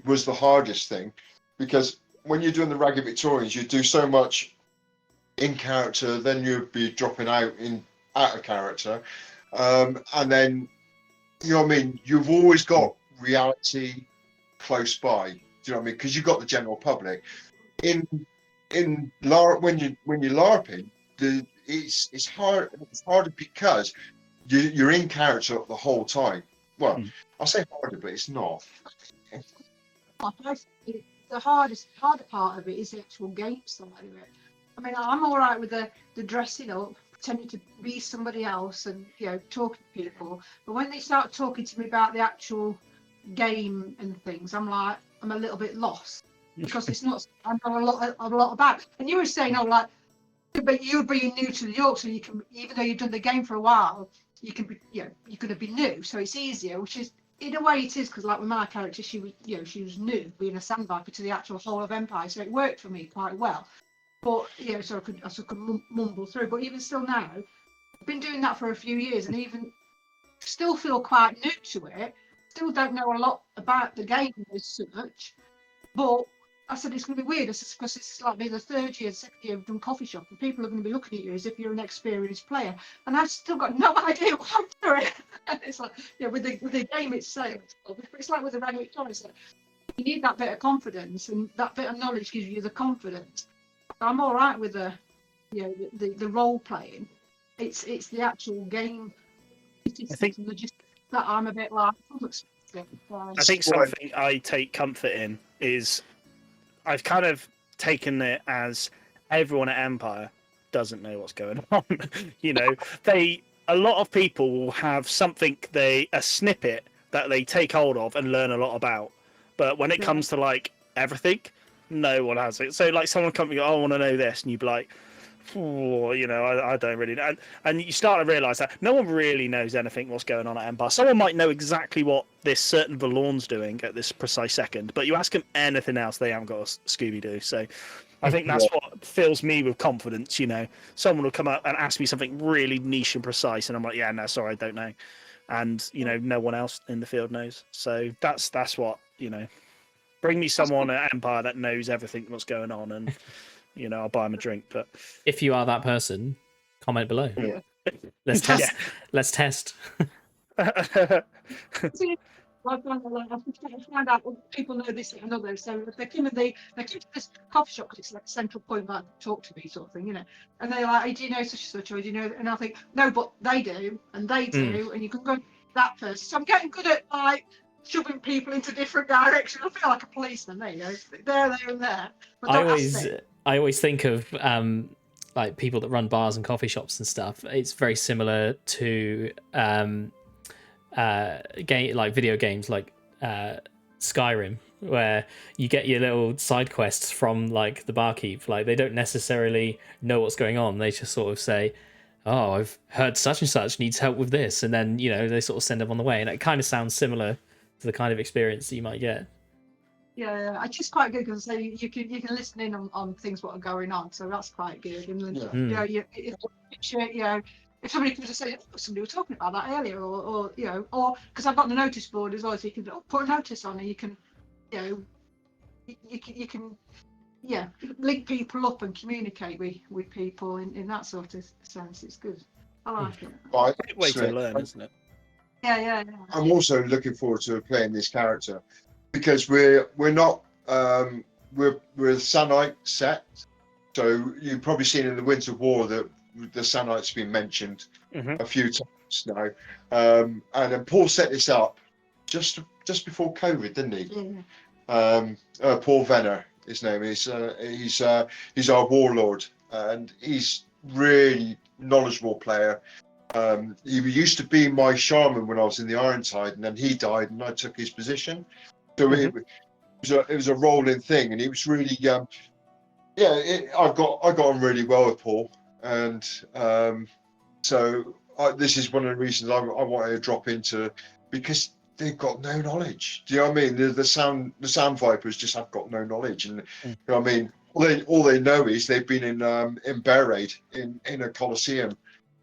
was the hardest thing, because when you're doing the Ragged Victorians, you do so much in character, then you'd be dropping out of character, and then you know what I mean. You've always got reality close by. Do you know what I mean? Because you've got the general public in LARP. When you're LARPing, it's hard. It's harder because you're in character the whole time. Well, I say harder, but it's not. The harder part of it is the actual game side of it. I mean, I'm all right with the dressing up, pretending to be somebody else, and talking to people. But when they start talking to me about the actual game and things, I'm a little bit lost, because it's not. I know a lot about it. And you were saying, but you're being new to the York, so you can, even though you've done the game for a while, you can be, you're going to be new, so it's easier. Which is, in a way, it is, because like with my character, she was new, being a sandviper to the actual whole of Empire, so it worked for me quite well. But so I could mumble through. But even still now, I've been doing that for a few years, and even still feel quite new to it. Still don't know a lot about the game as such, but I said it's going to be weird because it's like being the third year, second year of doing coffee shop, and people are going to be looking at you as if you're an experienced player, and I've still got no idea what I'm doing. It's like, with the game itself, it's like with the Ragged Victorians, you need that bit of confidence, and that bit of knowledge gives you the confidence. I'm all right with the role playing. It's the actual game. I think that I'm a bit like. I think something I take comfort in is I've kind of taken it as everyone at Empire doesn't know what's going on. A lot of people will have something, a snippet that they take hold of and learn a lot about. But when it comes to like everything, no one has it. So like someone comes and goes, I want to know this, and you'd be like, I don't really know. And you start to realise that no one really knows anything what's going on at Empire. Someone might know exactly what this certain Valorn's doing at this precise second, but you ask them anything else, they haven't got a Scooby-Doo. So I think that's what fills me with confidence. Someone will come up and ask me something really niche and precise, and I'm like, yeah, no, sorry, I don't know. And no one else in the field knows. So that's what bring me someone at Empire that knows everything what's going on, and I'll buy them a drink. But if you are that person, comment below. Yeah. Let's test. Let's test. I find out people know this and others. So if they come to this coffee shop, because it's like a central point, like talk to me sort of thing, and they're like, hey, do you know such and such, or do you know? And I think, no, but they do, and they do, and you can go to that person. So I'm getting good at like shoving people into different directions. I feel like a policeman. There you go. There, and there. But I always think of like people that run bars and coffee shops and stuff. It's very similar to video games like Skyrim, where you get your little side quests from like the barkeep. Like they don't necessarily know what's going on. They just sort of say, oh, I've heard such and such needs help with this, and then they sort of send them on the way. And it kind of sounds similar to the kind of experience that you might get. Yeah, it's just quite good because you can listen in on things what are going on, so that's quite good. And then, if somebody could just say, oh, somebody was talking about that earlier, or because I've got the notice board as well, so you can put a notice on, and you can, you can link people up and communicate with people in that sort of sense. It's good. I like it. Right. Great way to learn, isn't it? Yeah. I'm also looking forward to playing this character, because we're not we're a Sanite set, so you've probably seen in the Winter War that the Sanite's been mentioned a few times now. And then Paul set this up just before COVID, didn't he? Yeah. Paul Venner, his name is. He's our warlord, and he's really knowledgeable player. He used to be my shaman when I was in the Ironside, and then he died, and I took his position. So it was a rolling thing, and it was really I got on really well with Paul, and so this is one of the reasons I wanted to drop into, because they've got no knowledge. Do you know what I mean? The sound vipers just have got no knowledge, and you know what I mean. All they know is they've been in Bear Raid in a Colosseum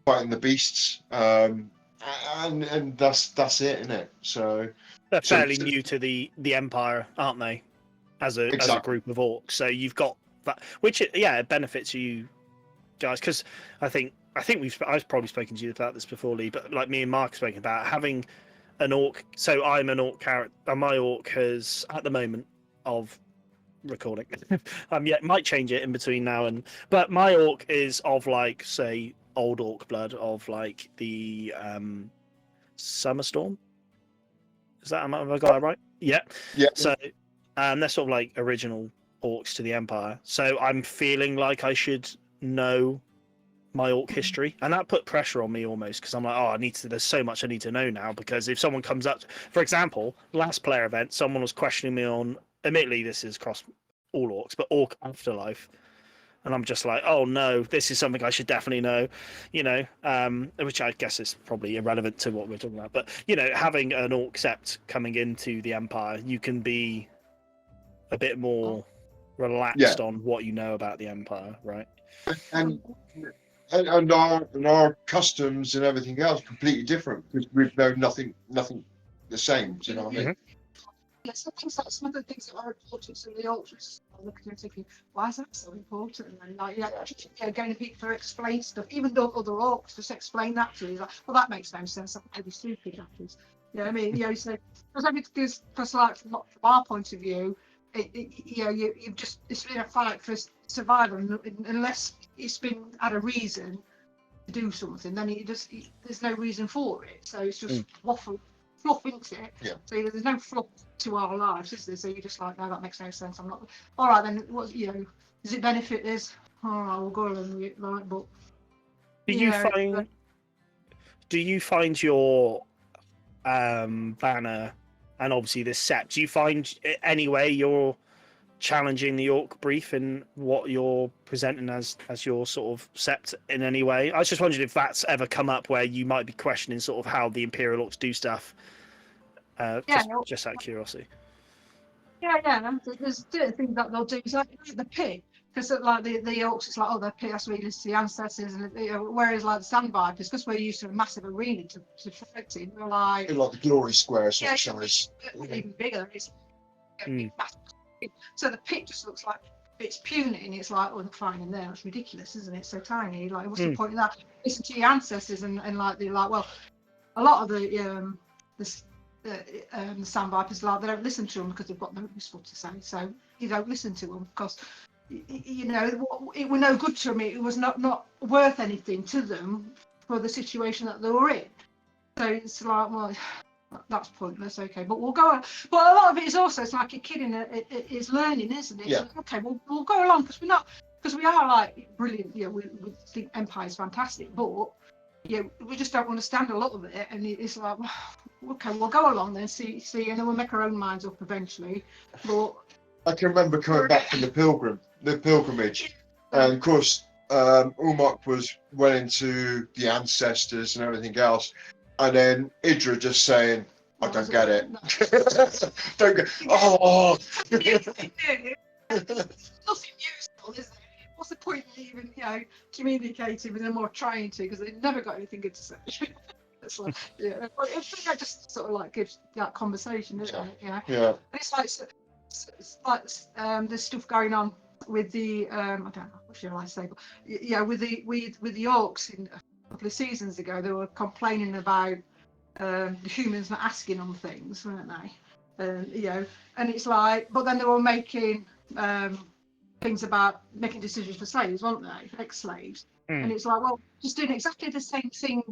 fighting the beasts, and that's it, isn't it? So they're fairly new to the Empire, aren't they? As a group of orcs, so you've got that, which it benefits you guys, because I think I've probably spoken to you about this before, Lee, but like me and Mark have spoken about having an orc. So I'm an orc character, and my orc has, at the moment of recording, might change it in between now and, but my orc is of like, say, old orc blood of like the Summerstorm. Is that, have I got it right? Yeah. So they're sort of like original orcs to the Empire. So I'm feeling like I should know my orc history, and that put pressure on me almost, because I'm like, there's so much I need to know now, because if someone comes up, for example, last player event, someone was questioning me on, admittedly this is across all orcs, but Orc Afterlife, and I'm just like, oh no, this is something I should definitely know, which I guess is probably irrelevant to what we're talking about, but having an orc sept coming into the Empire, you can be a bit more relaxed on what you know about the Empire, right? And our customs and everything else completely different, because we've known nothing the same. Do you know what I mean? Yeah, so things like some of the things that are important to the ultras, I'm looking at thinking, why is that so important? And like, going to people to explain stuff, even though other orcs just explain that to you, like, well, that makes no sense. That's maybe stupid, actually. You know what I mean? So because like from our point of view, you've just, it's been a fight for survival, unless it's been had a reason to do something, then there's no reason for it. So it's just fluff into it. Yeah. So there's no fluff to our lives, is there? So you're just like, no, that makes no sense. I'm not. All right, then what? Does it benefit this? All right, we'll go along with it, right? But do you find your banner, and obviously this set, do you find any way you're challenging the orc brief in what you're presenting as your sort of sept in any way? I was just wondering if that's ever come up where you might be questioning sort of how the Imperial Orcs do stuff. Just out of curiosity. There's certain things that they'll do. It's like the pit, because like the orcs, it's like, oh, the pit has to be listed to the ancestors, and whereas like the sand vipers, because we're used to a massive arena to fight in, we're like the glory square sort of size. Even bigger. It's massive. So the pit just looks like it's puny, and it's like, oh, fine in there. It's ridiculous, isn't it? It's so tiny. Like, what's the point of that? Listen to your ancestors, and like they're like, well, a lot of the sand vipers, like, they don't listen to them because they've got no useful to say. So you don't listen to them because it was no good to them. It was not worth anything to them for the situation that they were in. So it's like, well, that's pointless. Okay, but we'll go on. But a lot of it is also, it's like a kid is learning, isn't it? Yeah. So, okay, we'll go along because we are like brilliant. We think Empire is fantastic, but we just don't understand a lot of it, and it's like, well, okay, we'll go along then, see, and then we'll make our own minds up eventually. But I can remember coming back from the pilgrimage, and of course, Ulmark was well into the ancestors and everything else. And then Idra just saying, I don't get it. Don't get. Oh. Nothing useful, is there? What's the point of even, communicating with them or trying to? Because they've never got anything good to say. It's like, it just sort of like gives that conversation, isn't it? Yeah. And it's like there's stuff going on with the I don't know what should I say, but with the orcs in a couple of seasons ago, they were complaining about the humans not asking them things, weren't they? And it's like, but then they were making things about making decisions for slaves, weren't they? Ex-slaves. And it's like, well, just doing exactly the same thing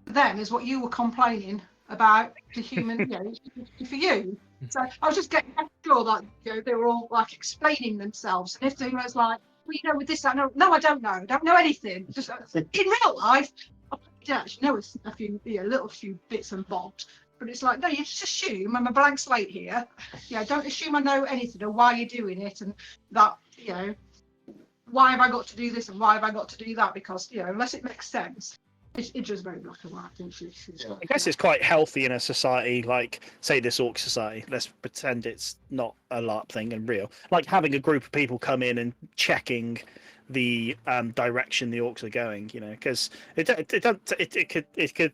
for them as what you were complaining about the human, for you. So I was just getting sure that they were all like explaining themselves, and if they was like, well, with this, I know. No, I don't know anything. Just in real life, I actually know a few, little few bits and bobs. But it's like, no, you just assume I'm a blank slate here. Don't assume I know anything or why you're doing it, and that, why have I got to do this and why have I got to do that? Because, unless it makes sense, it's just very black and white. I guess it's quite healthy in a society like, say, this Orc society. Let's pretend it's not a LARP thing and real. Like having a group of people come in and checking the direction the Orcs are going, because it could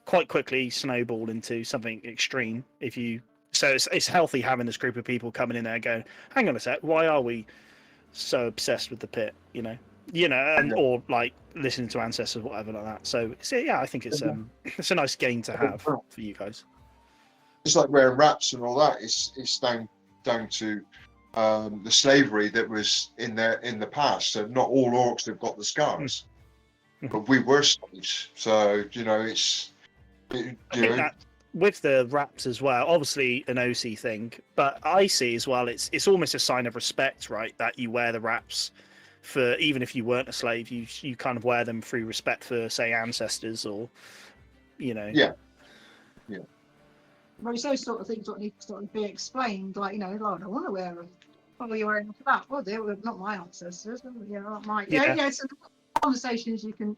quite quickly snowball into something extreme if you. So it's healthy having this group of people coming in there going, hang on a sec, why are we so obsessed with the pit, or like listening to ancestors, whatever like that. So I think it's a nice game to have for you guys. It's like wearing wraps and all that. It's down to the slavery that was in the past. So not all Orcs have got the scars, but we were slaves. So I think that with the wraps as well, obviously an OC thing, but I see as well, it's almost a sign of respect, right? That you wear the wraps for, even if you weren't a slave, you kind of wear them through respect for, say, ancestors or, Yeah. Well, it's those sort of things that need to sort of be explained. Like, I don't want to wear them. What were you wearing for that? Well, they were not my ancestors. Not my. It's conversations you can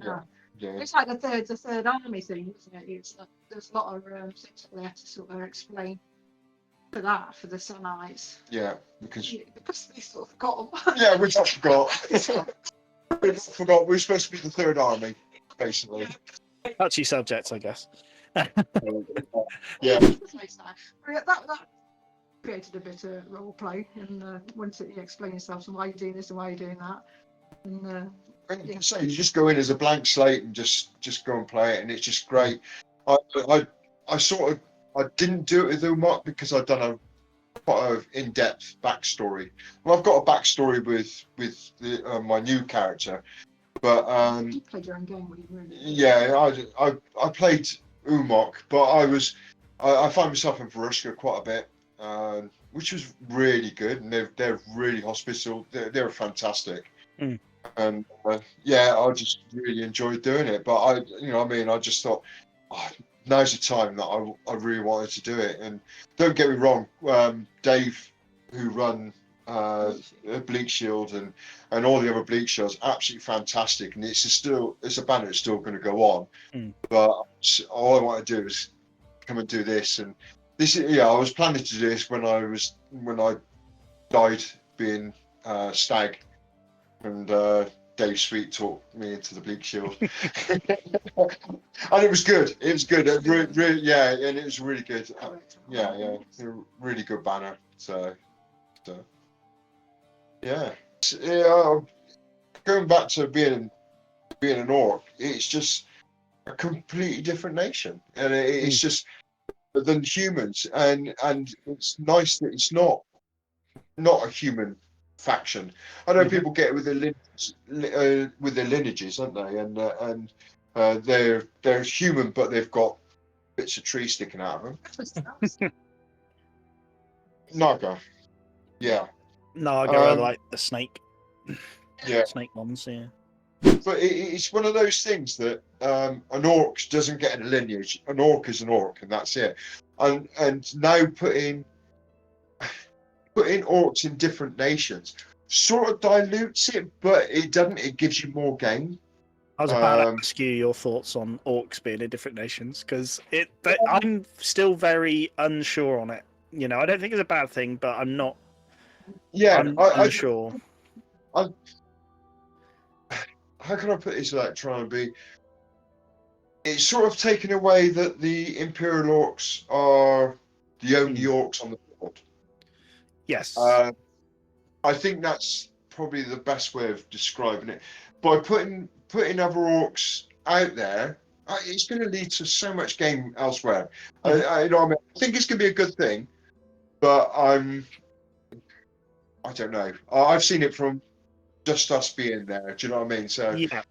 have. Yeah. It's like the third army thing, isn't it? There's a lot of things that they have to sort of explain for that, for the Sanites. Yeah, because they sort of forgot them. Yeah, we just forgot. We forgot we're supposed to be the third army, basically. Touchy subjects, I guess. Yeah. That created a bit of role play, and when you explain yourself and why you're doing this and why you're doing that. And So you just go in as a blank slate and just go and play it, and it's just great. I didn't do it with Umok because I'd done quite an in-depth backstory. Well, I've got a backstory with my new character, but you played your own game, were you really? Yeah, I played Umok, but I found myself in Varushka quite a bit, which was really good, and they're really hospitable. They're fantastic. And I just really enjoyed doing it. But I just thought, now's the time that I really wanted to do it. And don't get me wrong, Dave, who run Bleak Shield and all the other Bleak Shields, absolutely fantastic. And it's a banner that's still going to go on. But all I want to do is come and do this. And this, I was planning to do this when I died being stag. And Dave Sweet talked me into the Bleak Shield, and it was good. It was good. And it was really good. It's a really good banner. So going back to being an orc, it's just a completely different nation, and it's just than humans, and it's nice that it's not a human faction. I know people get with their lineages, aren't they? And they're human, but they've got bits of tree sticking out of them. Naga, yeah. Naga are like the snake. Yeah, snake ones. Yeah. But it's one of those things that an orc doesn't get in a lineage. An orc is an orc, and that's it. And now putting orcs in different nations sort of dilutes it, but it doesn't. It gives you more game. I was about to ask you your thoughts on orcs being in different nations, because I'm still very unsure on it. I don't think it's a bad thing, but I'm not. Yeah, I'm unsure. How can I put this without trying to be? It's sort of taken away that the Imperial Orcs are the only orcs on the board. Yes. I think that's probably the best way of describing it. By putting other orcs out there, it's going to lead to so much game elsewhere. I think it's going to be a good thing, but I don't know. I've seen it from just us being there. Do you know what I mean? So Yeah,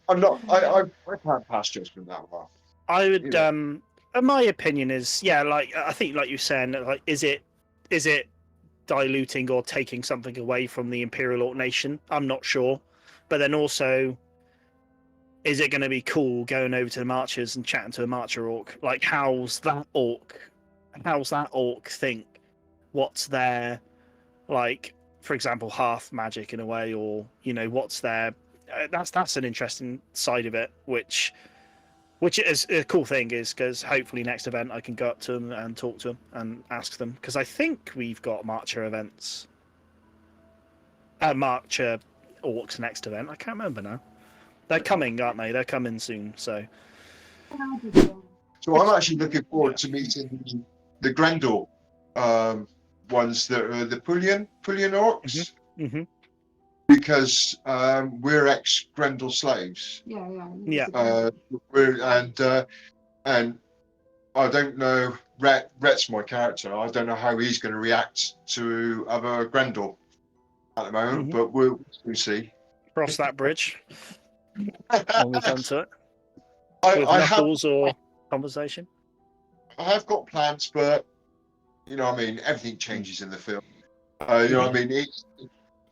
I'm not. I can't pass judgment that well. I would. You know. My opinion is, yeah, like I think, like you're saying, like is it diluting or taking something away from the Imperial Orc Nation? I'm not sure, but then also, is it going to be cool going over to the Marchers and chatting to a Marcher Orc? Like, how's that orc? How's that orc think? What's their, like, for example, half magic in a way, or what's their? That's an interesting side of it, which is a cool thing, is because hopefully next event I can go up to them and talk to them and ask them, because I think we've got Marcher events, Marcher Orcs next event. I can't remember now. They're coming, aren't they? They're coming soon. So So I'm actually looking forward to meeting the Grendel ones that are the Pullian Orcs. Mm-hmm. Because we're ex-Grendel slaves. Yeah. And I don't know. Rhett's my character. I don't know how he's going to react to other Grendel at the moment, but we'll see. Cross that bridge when we come to it. With I Knuckles or conversation. I have got plans, but you know, what I mean, everything changes in the film. You know, what I mean,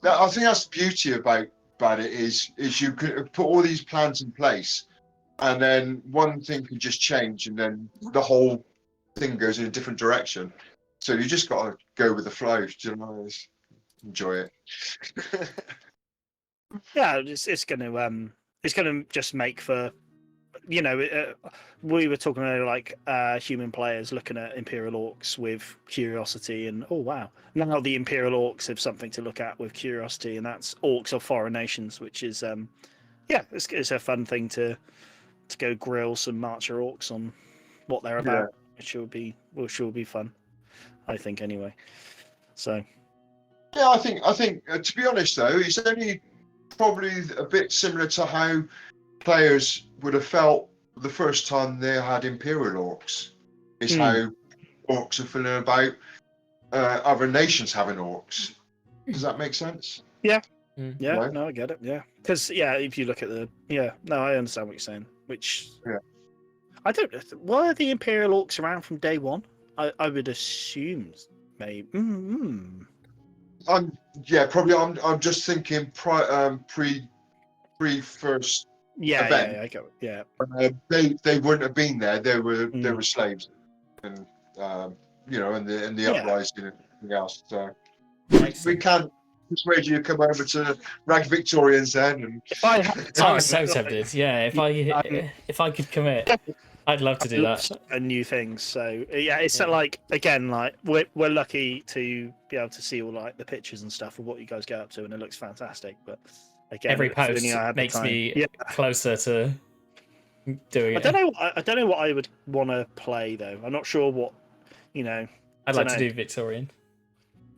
I think that's the beauty about it is you can put all these plans in place, and then one thing can just change, and then the whole thing goes in a different direction. So you just got to go with the flow. Do you know? Enjoy it. Yeah, it's gonna just make for, we were talking earlier, like human players looking at Imperial Orcs with curiosity, and oh wow, now the Imperial Orcs have something to look at with curiosity, and that's orcs of foreign nations, which is it's a fun thing to go grill some Marcher Orcs on what they're about, which will be fun, I think, anyway. So yeah, I think to be honest though, it's only probably a bit similar to how players would have felt the first time they had Imperial Orcs. Is how orcs are feeling about other nations having orcs. Does that make sense? Yeah. Mm. Yeah, Right. no, I get it. Yeah, because if you look at I understand what you're saying. Which I don't. Were the Imperial Orcs around from day one? I would assume maybe. Probably. I'm just thinking pre first event. Yeah, I get it. Yeah. They wouldn't have been there. They were slaves, and and the uprising and everything else. So we can't persuade you to come over to Ragged Victorians then. And if I had time, I'm so tempted. Yeah, if I could commit, I'd love to do that. And new things. So it's like, again, like we're lucky to be able to see all like the pictures and stuff of what you guys get up to, and it looks fantastic. But again, Every post makes me closer to doing it. I don't know what I would want to play though. I'm not sure what I'd like to do Victorian.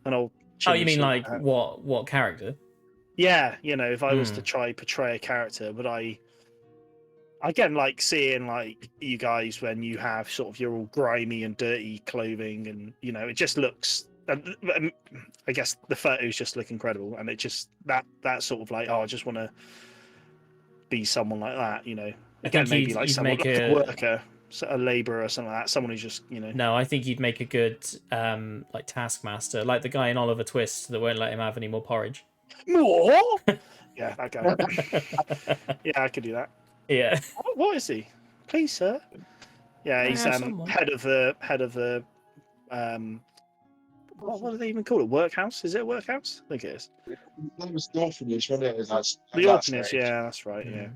An old. Oh, you mean like what character? Yeah, if I was to try portray a character, would I? Again, like seeing like you guys when you have sort of your all grimy and dirty clothing, and it just looks. I guess the photos just look incredible, and it just that sort of like, I just want to be someone like that, Again, maybe like someone like a worker, a labourer, or something like that. Someone who's just No, I think you'd make a good like taskmaster, like the guy in Oliver Twist that won't let him have any more porridge. More? Yeah, that guy. Yeah, I could do that. Yeah. What is he? Please, sir. Yeah, he's head of the what do they even call it? Workhouse? Is it a workhouse? I think it is. That was the orphanage, wasn't it? The orphanage, yeah, that's right. Yeah.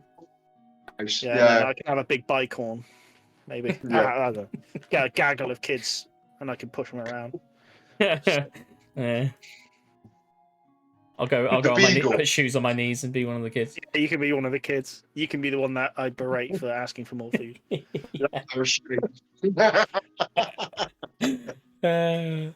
Yeah. I can have a big bicorn, maybe. I don't know. Get a gaggle of kids, and I can push them around. Yeah. I'll go on my knees, put shoes on my knees, and be one of the kids. Yeah, you can be one of the kids. You can be the one that I berate for asking for more food. Yeah.